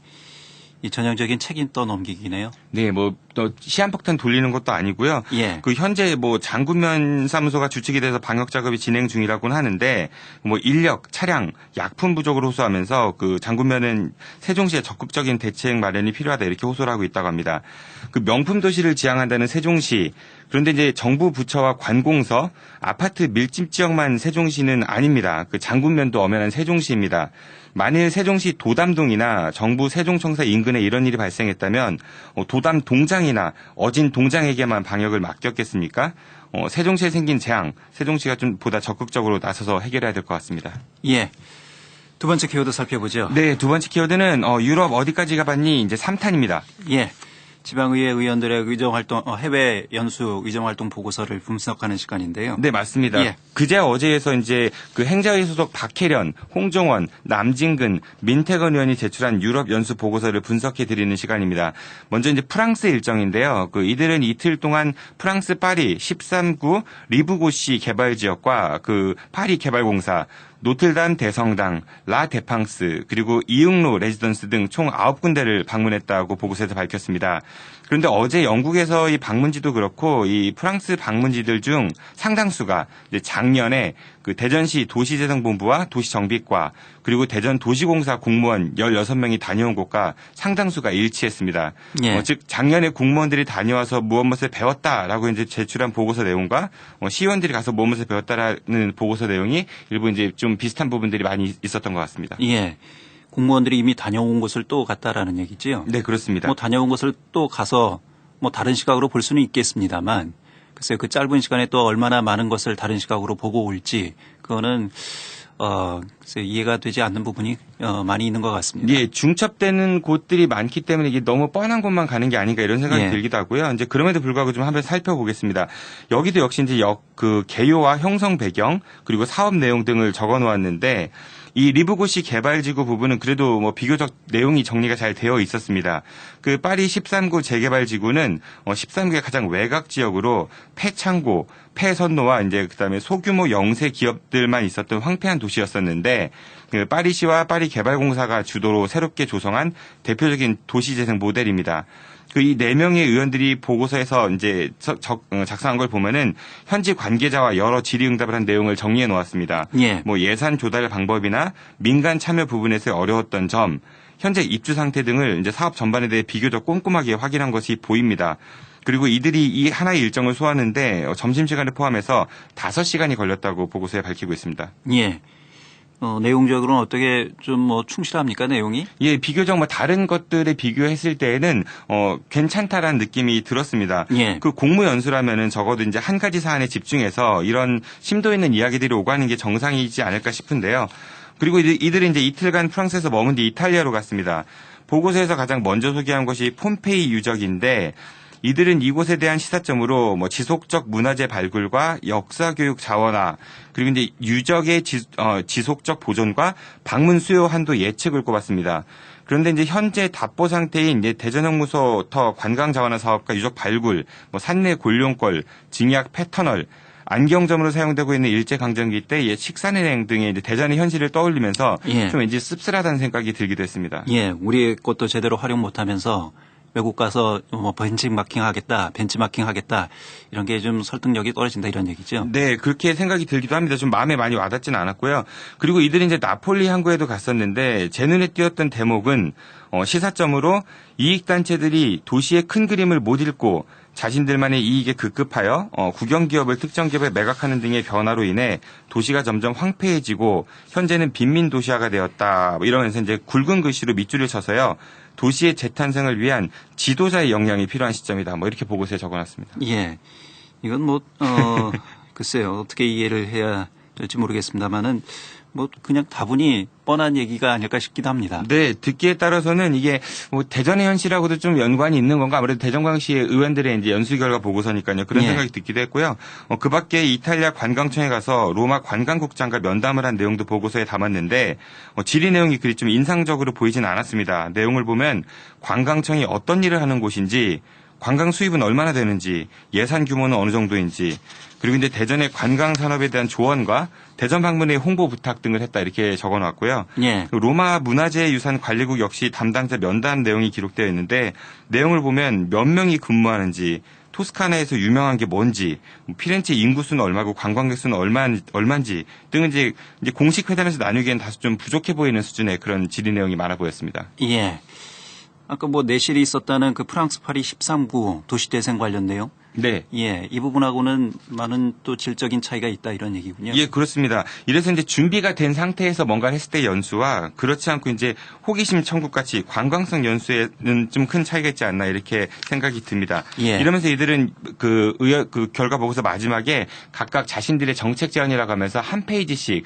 이 전형적인 책임 떠넘기기네요. 네, 뭐 또 시한폭탄 돌리는 것도 아니고요. 예. 그 현재 뭐 장군면 사무소가 주축이 돼서 방역 작업이 진행 중이라고는 하는데 뭐 인력, 차량, 약품 부족을 호소하면서 그 장군면은 세종시에 적극적인 대책 마련이 필요하다 이렇게 호소를 하고 있다고 합니다. 그 명품 도시를 지향한다는 세종시. 그런데 이제 정부 부처와 관공서, 아파트 밀집 지역만 세종시는 아닙니다. 그 장군면도 엄연한 세종시입니다. 만일 세종시 도담동이나 정부 세종청사 인근에 이런 일이 발생했다면 도담 동장이나 어진 동장에게만 방역을 맡겼겠습니까? 세종시에 생긴 재앙, 세종시가 좀 보다 적극적으로 나서서 해결해야 될 것 같습니다. 예. 두 번째 키워드 살펴보죠. 네, 두 번째 키워드는 유럽 어디까지 가봤니? 이제 3탄입니다. 예. 지방의회 의원들의 의정활동, 해외 연수 의정활동 보고서를 분석하는 시간인데요. 네, 맞습니다. 예. 그제 어제에서 이제 그 행자위 소속 박혜련, 홍정원, 남진근, 민태건 의원이 제출한 유럽 연수 보고서를 분석해 드리는 시간입니다. 먼저 이제 프랑스 일정인데요. 이들은 이틀 동안 프랑스 파리 13구 리브고시 개발 지역과 그 파리 개발공사, 노틀담 대성당, 라 데팡스, 그리고 이응로 레지던스 등 총 9군데를 방문했다고 보고서에서 밝혔습니다. 그런데 어제 영국에서 이 방문지도 그렇고 이 프랑스 방문지들 중 상당수가 이제 작년에 그 대전시 도시재정본부와 도시정비과 그리고 대전 도시공사 공무원 16명이 다녀온 곳과 상당수가 일치했습니다. 예. 즉 작년에 공무원들이 다녀와서 무엇을 배웠다라고 이제 제출한 보고서 내용과 시의원들이 가서 무엇을 배웠다라는 보고서 내용이 일부 이제 좀 비슷한 부분들이 많이 있었던 것 같습니다. 예. 공무원들이 이미 다녀온 곳을 또 갔다라는 얘기지요. 네, 그렇습니다. 뭐 다녀온 곳을 또 가서 뭐 다른 시각으로 볼 수는 있겠습니다만 글쎄요, 그 짧은 시간에 또 얼마나 많은 것을 다른 시각으로 보고 올지 그거는 글쎄 이해가 되지 않는 부분이 많이 있는 것 같습니다. 예, 중첩되는 곳들이 많기 때문에 이게 너무 뻔한 곳만 가는 게 아닌가 이런 생각이 예. 들기도 하고요. 이제 그럼에도 불구하고 좀 한번 살펴보겠습니다. 여기도 역시 이제 개요와 형성 배경 그리고 사업 내용 등을 적어 놓았는데 이 리브고시 개발지구 부분은 그래도 뭐 비교적 내용이 정리가 잘 되어 있었습니다. 그 파리 13구 재개발지구는 13구의 가장 외곽 지역으로 폐창고, 폐선노와 이제 그다음에 소규모 영세 기업들만 있었던 황폐한 도시였었는데 그 파리시와 파리개발공사가 주도로 새롭게 조성한 대표적인 도시재생 모델입니다. 그 이 4명의 의원들이 보고서에서 이제 작성한 걸 보면은 현지 관계자와 여러 질의응답을 한 내용을 정리해 놓았습니다. 예. 뭐 예산 조달 방법이나 민간 참여 부분에서 어려웠던 점, 현재 입주 상태 등을 이제 사업 전반에 대해 비교적 꼼꼼하게 확인한 것이 보입니다. 그리고 이들이 이 하나의 일정을 소화하는데 점심시간을 포함해서 5시간이 걸렸다고 보고서에 밝히고 있습니다. 예. 내용적으로는 어떻게 좀 뭐 충실합니까, 내용이? 예, 비교적 뭐 다른 것들에 비교했을 때에는 괜찮다라는 느낌이 들었습니다. 예. 그 공무 연수라면은 적어도 이제 한 가지 사안에 집중해서 이런 심도 있는 이야기들이 오가는 게 정상이지 않을까 싶은데요. 그리고 이들이 이제 이틀간 프랑스에서 머문 뒤 이탈리아로 갔습니다. 보고서에서 가장 먼저 소개한 것이 폼페이 유적인데 이들은 이곳에 대한 시사점으로 뭐 지속적 문화재 발굴과 역사 교육 자원화 그리고 이제 유적의 지속적 보존과 방문 수요 한도 예측을 꼽았습니다. 그런데 이제 현재 답보 상태인 이제 대전형무소터 관광 자원화 사업과 유적 발굴, 뭐 산내 골룡골, 징약 패터널 안경점으로 사용되고 있는 일제강점기 때 식산은행 등의 이제 대전의 현실을 떠올리면서 예. 좀 왠지 씁쓸하다는 생각이 들기도 했습니다. 예, 우리 것도 제대로 활용 못하면서 외국 가서 뭐 벤치마킹 하겠다 이런 게 좀 설득력이 떨어진다 이런 얘기죠. 네, 그렇게 생각이 들기도 합니다. 좀 마음에 많이 와닿지는 않았고요. 그리고 이들이 이제 나폴리 항구에도 갔었는데 제 눈에 띄었던 대목은 시사점으로 이익단체들이 도시의 큰 그림을 못 읽고 자신들만의 이익에 급급하여 국영기업을 특정 기업에 매각하는 등의 변화로 인해 도시가 점점 황폐해지고 현재는 빈민 도시화가 되었다. 이러면서 이제 굵은 글씨로 밑줄을 쳐서요. 도시의 재탄생을 위한 지도자의 역량이 필요한 시점이다. 뭐 이렇게 보고서에 적어놨습니다. 예, 이건 뭐 글쎄요 어떻게 이해를 해야 될지 모르겠습니다만은 뭐 그냥 다분히 뻔한 얘기가 아닐까 싶기도 합니다. 네, 듣기에 따라서는 이게 뭐 대전의 현실하고도 좀 연관이 있는 건가? 아무래도 대전광시의 의원들의 이제 연수 결과 보고서니까요. 그런 예. 생각이 듣기도 했고요. 그 밖에 이탈리아 관광청에 가서 로마 관광국장과 면담을 한 내용도 보고서에 담았는데 질의 내용이 그리 좀 인상적으로 보이진 않았습니다. 내용을 보면 관광청이 어떤 일을 하는 곳인지 관광 수입은 얼마나 되는지, 예산 규모는 어느 정도인지, 그리고 이제 대전의 관광 산업에 대한 조언과 대전 방문의 홍보 부탁 등을 했다 이렇게 적어놨고요. 예. 로마 문화재유산 관리국 역시 담당자 면담 내용이 기록되어 있는데 내용을 보면 몇 명이 근무하는지, 토스카나에서 유명한 게 뭔지, 피렌체 인구수는 얼마고 관광객 수는 얼마인지 등은 이제 공식 회담에서 나누기엔 다소 좀 부족해 보이는 수준의 그런 질의 내용이 많아 보였습니다. 예. 아까 뭐 내실이 있었다는 그 프랑스 파리 13구 도시재생 관련 내용. 네. 예, 이 부분하고는 많은 또 질적인 차이가 있다 이런 얘기군요. 예, 그렇습니다. 이래서 이제 준비가 된 상태에서 뭔가를 했을 때 연수와 그렇지 않고 이제 호기심 천국같이 관광성 연수에는 좀 큰 차이가 있지 않나 이렇게 생각이 듭니다. 예. 이러면서 이들은 그 결과 보고서 마지막에 각각 자신들의 정책 제안이라고 하면서 한 페이지씩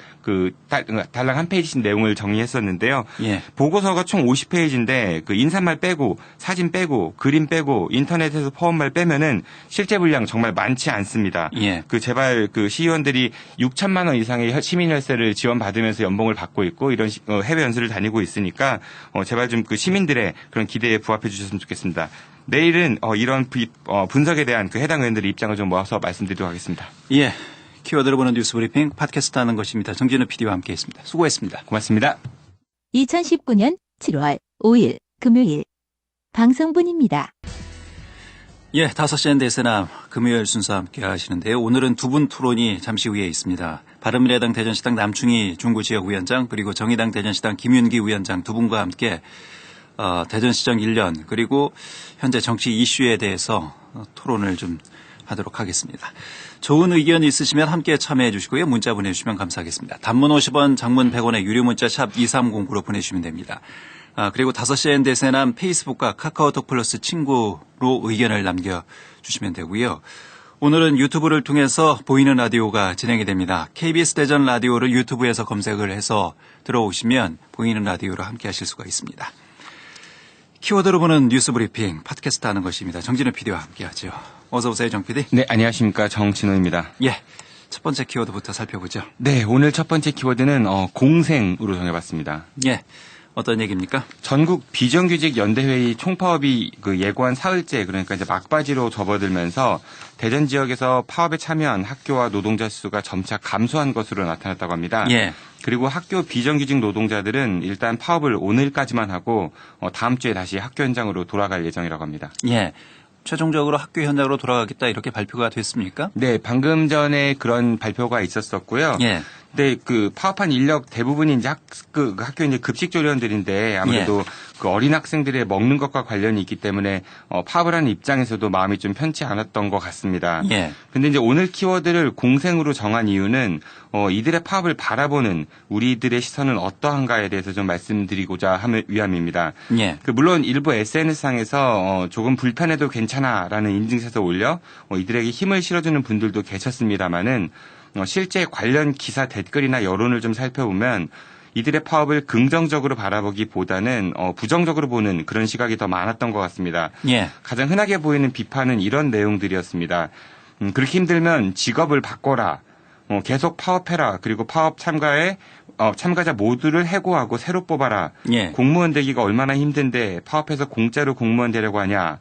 달랑 한 페이지씩 내용을 정리했었는데요. 예. 보고서가 총 50페이지인데 그 인사말 빼고 사진 빼고 그림 빼고 인터넷에서 포함말 빼면은 실제 분량 정말 많지 않습니다. 예. 제발 시의원들이 6천만 원 이상의 시민혈세를 지원받으면서 연봉을 받고 있고 이런 해외 연수를 다니고 있으니까 제발 좀 그 시민들의 그런 기대에 부합해 주셨으면 좋겠습니다. 내일은 이런 분석에 대한 그 해당 의원들의 입장을 좀 모아서 말씀드리도록 하겠습니다. 예. 키워드를 보는 뉴스 브리핑 팟캐스트 하는 것입니다. 정진우 PD와 함께했습니다. 수고했습니다. 고맙습니다. 2019년 7월 5일 금요일 방송분입니다. 예, 5시엔 대세남 금요일 순서 함께 하시는데요. 오늘은 두 분 토론이 잠시 후에 있습니다. 바른미래당 대전시당 남충희 중구지역위원장 그리고 정의당 대전시당 김윤기 위원장 두 분과 함께 대전시정 1년 그리고 현재 정치 이슈에 대해서 토론을 좀 하도록 하겠습니다. 좋은 의견 있으시면 함께 참여해 주시고요. 문자 보내주시면 감사하겠습니다. 단문 50원, 장문 100원의 유료 문자 샵 2309로 보내주시면 됩니다. 그리고 5시엔 대세남 페이스북과 카카오톡 플러스 친구로 의견을 남겨주시면 되고요. 오늘은 유튜브를 통해서 보이는 라디오가 진행이 됩니다. KBS 대전 라디오를 유튜브에서 검색을 해서 들어오시면 보이는 라디오로 함께 하실 수가 있습니다. 키워드로 보는 뉴스 브리핑 팟캐스트 하는 것입니다. 정진우 PD와 함께 하죠. 어서 오세요, 정 PD. 네, 안녕하십니까. 정진호입니다. 예. 첫 번째 키워드부터 살펴보죠. 네, 오늘 첫 번째 키워드는 공생으로 정해봤습니다. 예. 어떤 얘기입니까? 전국 비정규직 연대회의 총파업이 그 예고한 사흘째 그러니까 이제 막바지로 접어들면서 대전 지역에서 파업에 참여한 학교와 노동자 수가 점차 감소한 것으로 나타났다고 합니다. 예. 그리고 학교 비정규직 노동자들은 일단 파업을 오늘까지만 하고 다음 주에 다시 학교 현장으로 돌아갈 예정이라고 합니다. 예. 최종적으로 학교 현장으로 돌아가겠다 이렇게 발표가 됐습니까? 네, 방금 전에 그런 발표가 있었었고요. 예. 네, 그 파업한 인력 대부분이 이제 학교 이제 급식 조리원들인데 아무래도 그 어린 학생들의 먹는 것과 관련이 있기 때문에 파업을 하는 입장에서도 마음이 좀 편치 않았던 것 같습니다. 예. 근데 이제 오늘 키워드를 공생으로 정한 이유는 이들의 파업을 바라보는 우리들의 시선은 어떠한가에 대해서 좀 말씀드리고자 위함입니다. 예. 그 물론 일부 SNS상에서 조금 불편해도 괜찮아라는 인증샷을 올려 이들에게 힘을 실어주는 분들도 계셨습니다만은 실제 관련 기사 댓글이나 여론을 좀 살펴보면 이들의 파업을 긍정적으로 바라보기보다는 부정적으로 보는 그런 시각이 더 많았던 것 같습니다. 예. 가장 흔하게 보이는 비판은 이런 내용들이었습니다. 그렇게 힘들면 직업을 바꿔라. 계속 파업해라. 그리고 파업 참가자 모두를 해고하고 새로 뽑아라. 예. 공무원 되기가 얼마나 힘든데 파업해서 공짜로 공무원 되려고 하냐.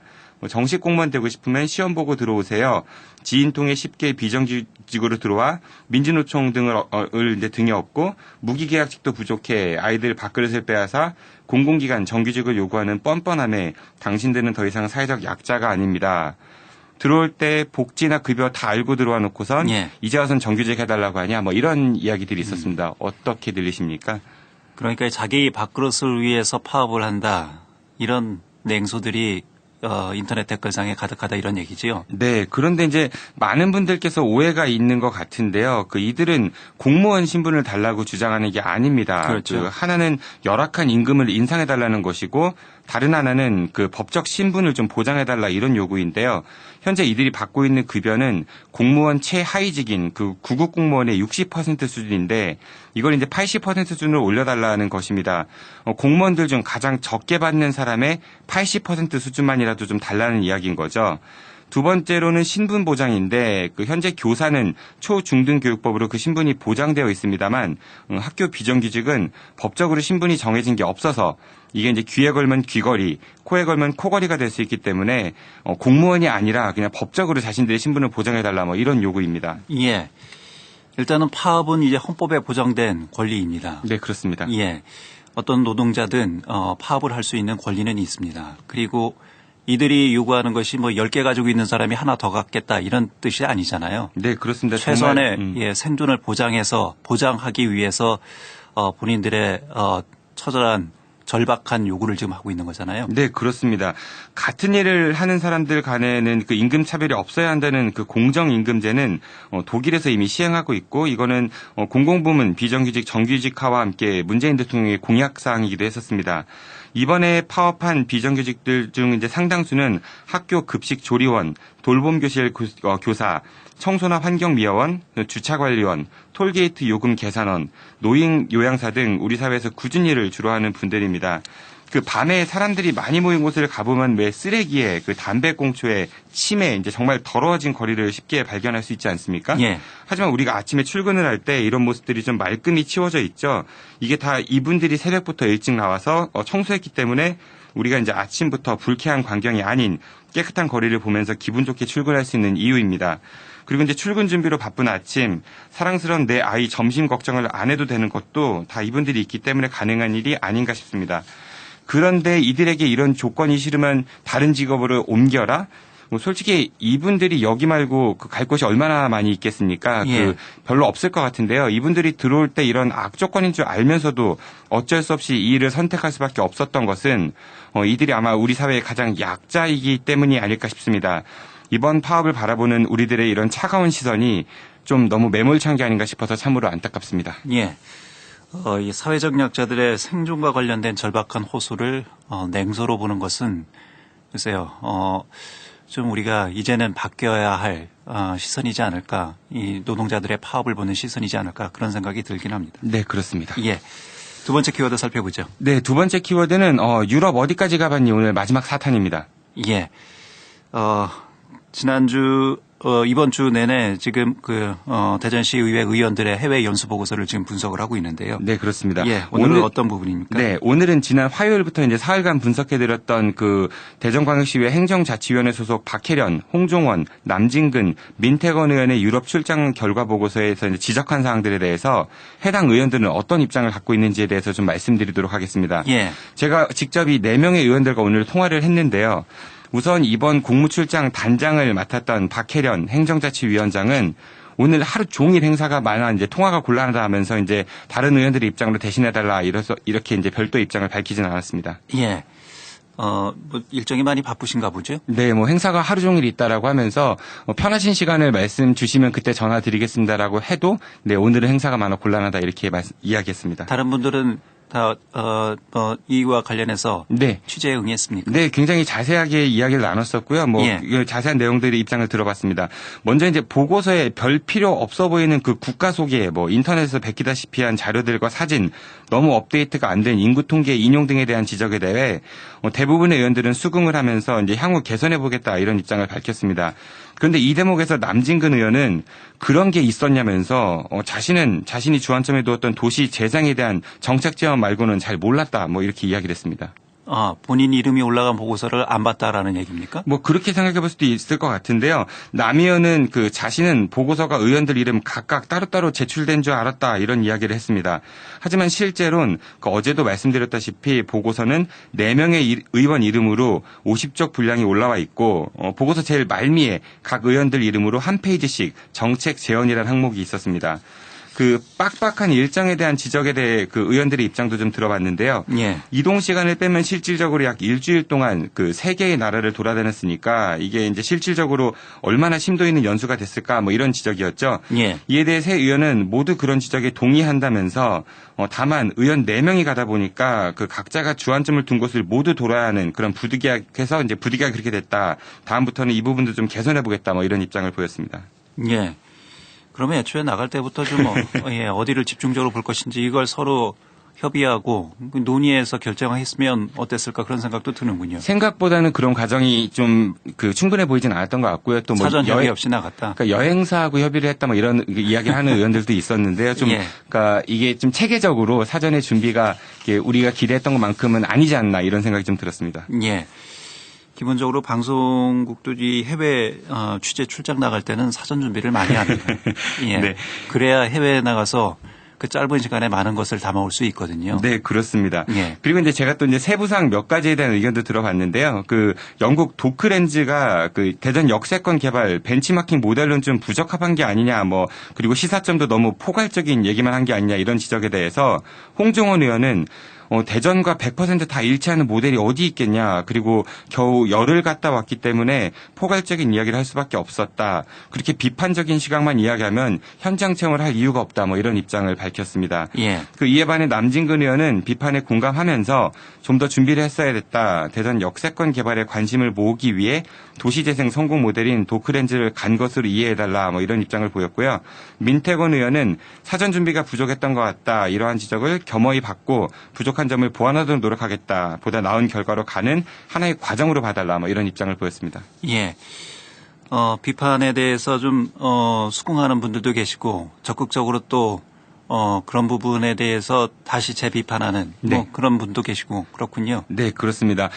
정식 공무원 되고 싶으면 시험 보고 들어오세요. 지인 통해 쉽게 비정규직으로 들어와 민주노총 등을 이제 등에 업고 무기계약직도 부족해 아이들 밥그릇을 빼앗아 공공기관 정규직을 요구하는 뻔뻔함에 당신들은 더 이상 사회적 약자가 아닙니다. 들어올 때 복지나 급여 다 알고 들어와 놓고선 예. 이제 와선 정규직 해달라고 하냐 뭐 이런 이야기들이 있었습니다. 어떻게 들리십니까? 그러니까 자기 밥그릇을 위해서 파업을 한다. 이런 냉소들이 인터넷 댓글상에 가득하다 이런 얘기지요. 네. 그런데 이제 많은 분들께서 오해가 있는 것 같은데요. 이들은 공무원 신분을 달라고 주장하는 게 아닙니다. 그렇죠. 하나는 열악한 임금을 인상해달라는 것이고 다른 하나는 법적 신분을 좀 보장해달라 이런 요구인데요. 현재 이들이 받고 있는 급여는 공무원 최하위직인 구급 공무원의 60% 수준인데 이걸 이제 80% 수준으로 올려달라는 것입니다. 공무원들 중 가장 적게 받는 사람의 80% 수준만이라도 좀 달라는 이야기인 거죠. 두 번째로는 신분 보장인데 현재 교사는 초중등교육법으로 그 신분이 보장되어 있습니다만 학교 비정규직은 법적으로 신분이 정해진 게 없어서 이게 이제 귀에 걸면 귀걸이, 코에 걸면 코걸이가 될 수 있기 때문에 공무원이 아니라 그냥 법적으로 자신들의 신분을 보장해달라 뭐 이런 요구입니다. 예. 일단은 파업은 이제 헌법에 보장된 권리입니다. 네, 그렇습니다. 예. 어떤 노동자든 파업을 할 수 있는 권리는 있습니다. 그리고 이들이 요구하는 것이 10개 가지고 있는 사람이 하나 더 갖겠다 이런 뜻이 아니잖아요. 네, 그렇습니다. 최소한의 생존을 보장하기 위해서 본인들의 처절한 절박한 요구를 지금 하고 있는 거잖아요. 네, 그렇습니다. 같은 일을 하는 사람들 간에는 임금 차별이 없어야 한다는 공정임금제는 독일에서 이미 시행하고 있고 이거는 공공부문 비정규직 정규직화와 함께 문재인 대통령의 공약사항이기도 했었습니다. 이번에 파업한 비정규직들 중 이제 상당수는 학교 급식 조리원, 돌봄교실 교사, 청소나 환경미화원, 주차관리원, 톨게이트 요금 계산원, 노인 요양사 등 우리 사회에서 굳은 일을 주로 하는 분들입니다. 밤에 사람들이 많이 모인 곳을 가보면 왜 쓰레기에 담배꽁초에 침에 이제 정말 더러워진 거리를 쉽게 발견할 수 있지 않습니까? 예. 하지만 우리가 아침에 출근을 할 때 이런 모습들이 좀 말끔히 치워져 있죠. 이게 다 이분들이 새벽부터 일찍 나와서 청소했기 때문에 우리가 이제 아침부터 불쾌한 광경이 아닌 깨끗한 거리를 보면서 기분 좋게 출근할 수 있는 이유입니다. 그리고 이제 출근 준비로 바쁜 아침, 사랑스러운 내 아이 점심 걱정을 안 해도 되는 것도 다 이분들이 있기 때문에 가능한 일이 아닌가 싶습니다. 그런데 이들에게 이런 조건이 싫으면 다른 직업으로 옮겨라? 솔직히 이분들이 여기 말고 갈 곳이 얼마나 많이 있겠습니까? 예. 별로 없을 것 같은데요. 이분들이 들어올 때 이런 악조건인 줄 알면서도 어쩔 수 없이 이 일을 선택할 수밖에 없었던 것은 이들이 아마 우리 사회의 가장 약자이기 때문이 아닐까 싶습니다. 이번 파업을 바라보는 우리들의 이런 차가운 시선이 좀 너무 매몰찬 게 아닌가 싶어서 참으로 안타깝습니다. 예. 이 사회적 약자들의 생존과 관련된 절박한 호소를 냉소로 보는 것은 글쎄요. 좀 우리가 이제는 바뀌어야 할 시선이지 않을까. 이 노동자들의 파업을 보는 시선이지 않을까. 그런 생각이 들긴 합니다. 네, 그렇습니다. 예. 두 번째 키워드 살펴보죠. 네, 두 번째 키워드는 유럽 어디까지 가봤니 오늘 마지막 사탄입니다. 예. 지난주 이번 주 내내 지금 대전시 의회 의원들의 해외 연수 보고서를 지금 분석을 하고 있는데요. 네, 그렇습니다. 예, 오늘은 어떤 부분입니까? 네, 오늘은 지난 화요일부터 이제 사흘간 분석해드렸던 그 대전광역시의회 행정자치위원회 소속 박혜련, 홍종원, 남진근, 민태건 의원의 유럽 출장 결과 보고서에서 이제 지적한 사항들에 대해서 해당 의원들은 어떤 입장을 갖고 있는지에 대해서 좀 말씀드리도록 하겠습니다. 예. 제가 직접 이 4명의 의원들과 오늘 통화를 했는데요. 우선 이번 국무출장 단장을 맡았던 박혜련 행정자치위원장은 오늘 하루 종일 행사가 많아 이제 통화가 곤란하다 하면서 이제 다른 의원들의 입장으로 대신해달라 이렇게 이제 별도 입장을 밝히지는 않았습니다. 예. 뭐 일정이 많이 바쁘신가 보죠? 네, 뭐 행사가 하루 종일 있다라고 하면서 편하신 시간을 말씀 주시면 그때 전화 드리겠습니다라고 해도 네, 오늘은 행사가 많아 곤란하다 이렇게 이야기했습니다. 다른 분들은 다 이와 관련해서 네. 취재에 응했습니까? 네, 굉장히 자세하게 이야기를 나눴었고요. 예. 자세한 내용들의 입장을 들어봤습니다. 먼저 이제 보고서에 별 필요 없어 보이는 그 국가 소개, 인터넷에서 베끼다시피 한 자료들과 사진, 너무 업데이트가 안 된 인구 통계 인용 등에 대한 지적에 대해 대부분의 의원들은 수긍을 하면서 이제 향후 개선해 보겠다 이런 입장을 밝혔습니다. 그런데 이 대목에서 남진근 의원은 그런 게 있었냐면서 자신이 주안점에 두었던 도시 재생에 대한 정책 제안 말고는 잘 몰랐다 이렇게 이야기를 했습니다. 본인 이름이 올라간 보고서를 안 봤다라는 얘기입니까? 그렇게 생각해 볼 수도 있을 것 같은데요. 남 의원은 자신은 보고서가 의원들 이름 각각 따로따로 제출된 줄 알았다 이런 이야기를 했습니다. 하지만 실제로는 어제도 말씀드렸다시피 보고서는 4명의 의원 이름으로 50쪽 분량이 올라와 있고 보고서 제일 말미에 각 의원들 이름으로 한 페이지씩 정책 제언이라는 항목이 있었습니다. 그 빡빡한 일정에 대한 지적에 대해 그 의원들의 입장도 좀 들어봤는데요. 예. 이동 시간을 빼면 실질적으로 약 일주일 동안 그 3개의 나라를 돌아다녔으니까 이게 이제 실질적으로 얼마나 심도 있는 연수가 됐을까 이런 지적이었죠. 예. 이에 대해 새 의원은 모두 그런 지적에 동의한다면서 다만 의원 4명이 가다 보니까 그 각자가 주안점을 둔 곳을 모두 돌아야 하는 그런 부득이해서 이제 부득이하게 그렇게 됐다. 다음부터는 이 부분도 좀 개선해 보겠다 이런 입장을 보였습니다. 예. 그러면 애초에 나갈 때부터 좀 어디를 집중적으로 볼 것인지 이걸 서로 협의하고 논의해서 결정했으면 어땠을까 그런 생각도 드는군요. 생각보다는 그런 과정이 좀 충분해 보이진 않았던 것 같고요. 또 사전 협의 없이 나갔다. 그러니까 여행사하고 협의를 했다 이런 이야기를 하는 의원들도 있었는데요. 좀 예. 그러니까 이게 좀 체계적으로 사전에 준비가 우리가 기대했던 것만큼은 아니지 않나 이런 생각이 좀 들었습니다. 예. 기본적으로 방송국도 이 해외 취재 출장 나갈 때는 사전 준비를 많이 합니다. 예. 네. 그래야 해외에 나가서 그 짧은 시간에 많은 것을 담아올 수 있거든요. 네, 그렇습니다. 예. 그리고 이제 제가 또 이제 세부상 몇 가지에 대한 의견도 들어봤는데요. 그 영국 도크렌즈가 그 대전 역세권 개발 벤치마킹 모델로는 좀 부적합한 게 아니냐, 그리고 시사점도 너무 포괄적인 얘기만 한 게 아니냐 이런 지적에 대해서 홍종원 의원은 대전과 100% 다 일치하는 모델이 어디 있겠냐. 그리고 겨우 열흘 갔다 왔기 때문에 포괄적인 이야기를 할 수밖에 없었다. 그렇게 비판적인 시각만 이야기하면 현장 체험을 할 이유가 없다. 이런 입장을 밝혔습니다. 예. 이에 반해 남진근 의원은 비판에 공감하면서 좀 더 준비를 했어야 됐다. 대전 역세권 개발에 관심을 모으기 위해 도시재생 성공 모델인 도크렌즈를 간 것으로 이해해달라. 이런 입장을 보였고요. 민태건 의원은 사전 준비가 부족했던 것 같다. 이러한 지적을 겸허히 받고 부족한 점을 보완하도록 노력하겠다. 보다 나은 결과로 가는 하나의 과정으로 봐달라. 이런 입장을 보였습니다. 예. 비판에 대해서 좀 수긍하는 분들도 계시고 적극적으로 또 그런 부분에 대해서 다시 재비판하는 네. 그런 분도 계시고 그렇군요. 네, 그렇습니다.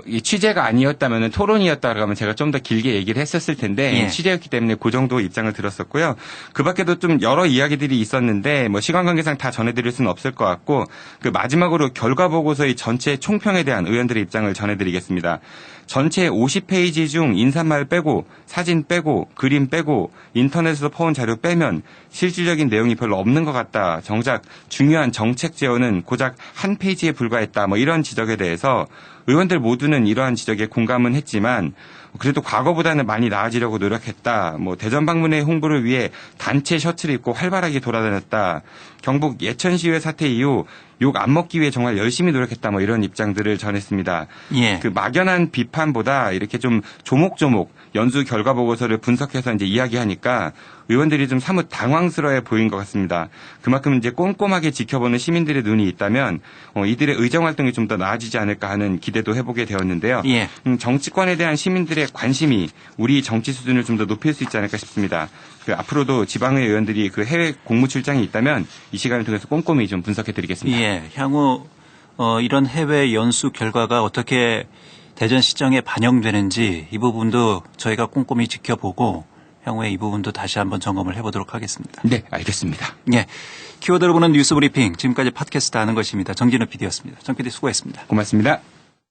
이 취재가 아니었다면 토론이었다고 하면 제가 좀 더 길게 얘기를 했었을 텐데 예. 취재였기 때문에 그 정도 입장을 들었었고요. 그 밖에도 좀 여러 이야기들이 있었는데 시간 관계상 다 전해드릴 수는 없을 것 같고 마지막으로 결과 보고서의 전체 총평에 대한 의원들의 입장을 전해드리겠습니다. 전체 50페이지 중 인사말 빼고 사진 빼고 그림 빼고 인터넷에서 퍼온 자료 빼면 실질적인 내용이 별로 없는 것 같다. 정작 중요한 정책 제언은 고작 한 페이지에 불과했다. 이런 지적에 대해서 의원들 모두는 이러한 지적에 공감은 했지만 그래도 과거보다는 많이 나아지려고 노력했다. 대전 방문의 홍보를 위해 단체 셔츠를 입고 활발하게 돌아다녔다. 경북 예천시의회 사태 이후 욕 안 먹기 위해 정말 열심히 노력했다. 이런 입장들을 전했습니다. 예. 막연한 비판보다 이렇게 좀 조목조목 연수 결과 보고서를 분석해서 이제 이야기하니까 의원들이 좀 사뭇 당황스러워 보인 것 같습니다. 그만큼 이제 꼼꼼하게 지켜보는 시민들의 눈이 있다면 이들의 의정 활동이 좀 더 나아지지 않을까 하는 기대도 해보게 되었는데요. 예. 정치권에 대한 시민들의 관심이 우리 정치 수준을 좀 더 높일 수 있지 않을까 싶습니다. 앞으로도 지방의 의원들이 그 해외 공무 출장이 있다면 이 시간을 통해서 꼼꼼히 좀 분석해드리겠습니다. 예, 향후 이런 해외 연수 결과가 어떻게 대전시장에 반영되는지 이 부분도 저희가 꼼꼼히 지켜보고 향후에 이 부분도 다시 한번 점검을 해보도록 하겠습니다. 네, 알겠습니다. 예, 키워드로 보는 뉴스 브리핑 지금까지 팟캐스트 하는 것입니다. 정진우 PD였습니다. 정 PD 수고했습니다. 고맙습니다.